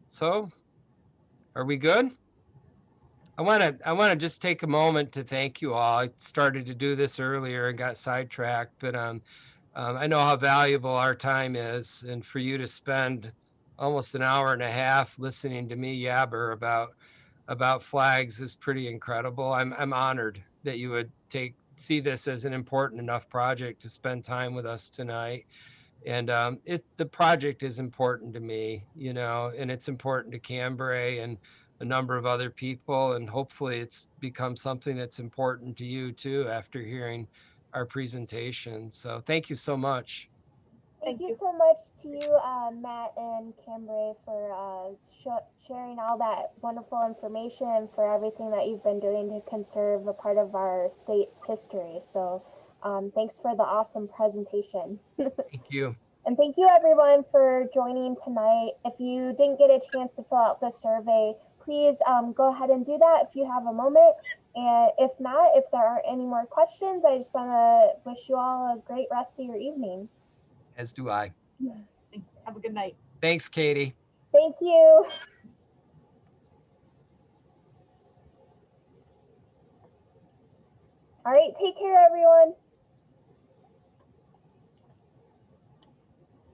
So are we good? I want to just take a moment to thank you all. I started to do this earlier and got sidetracked, but I know how valuable our time is, and for you to spend almost an hour and a half listening to me yabber about flags is pretty incredible. I'm honored that you would see this as an important enough project to spend time with us tonight. And the project is important to me, and it's important to Cambray and a number of other people, and hopefully it's become something that's important to you too after hearing our presentation. So thank you so much. Thank you so much to you, Matt and Cambray, for sharing all that wonderful information and for everything that you've been doing to conserve a part of our state's history. So thanks for the awesome presentation. Thank you. And thank you everyone for joining tonight. If you didn't get a chance to fill out the survey, please go ahead and do that if you have a moment. And if not, if there aren't any more questions, I just want to wish you all a great rest of your evening. As do I. Have a good night. Thanks, Katie. Thank you. All right, take care, everyone.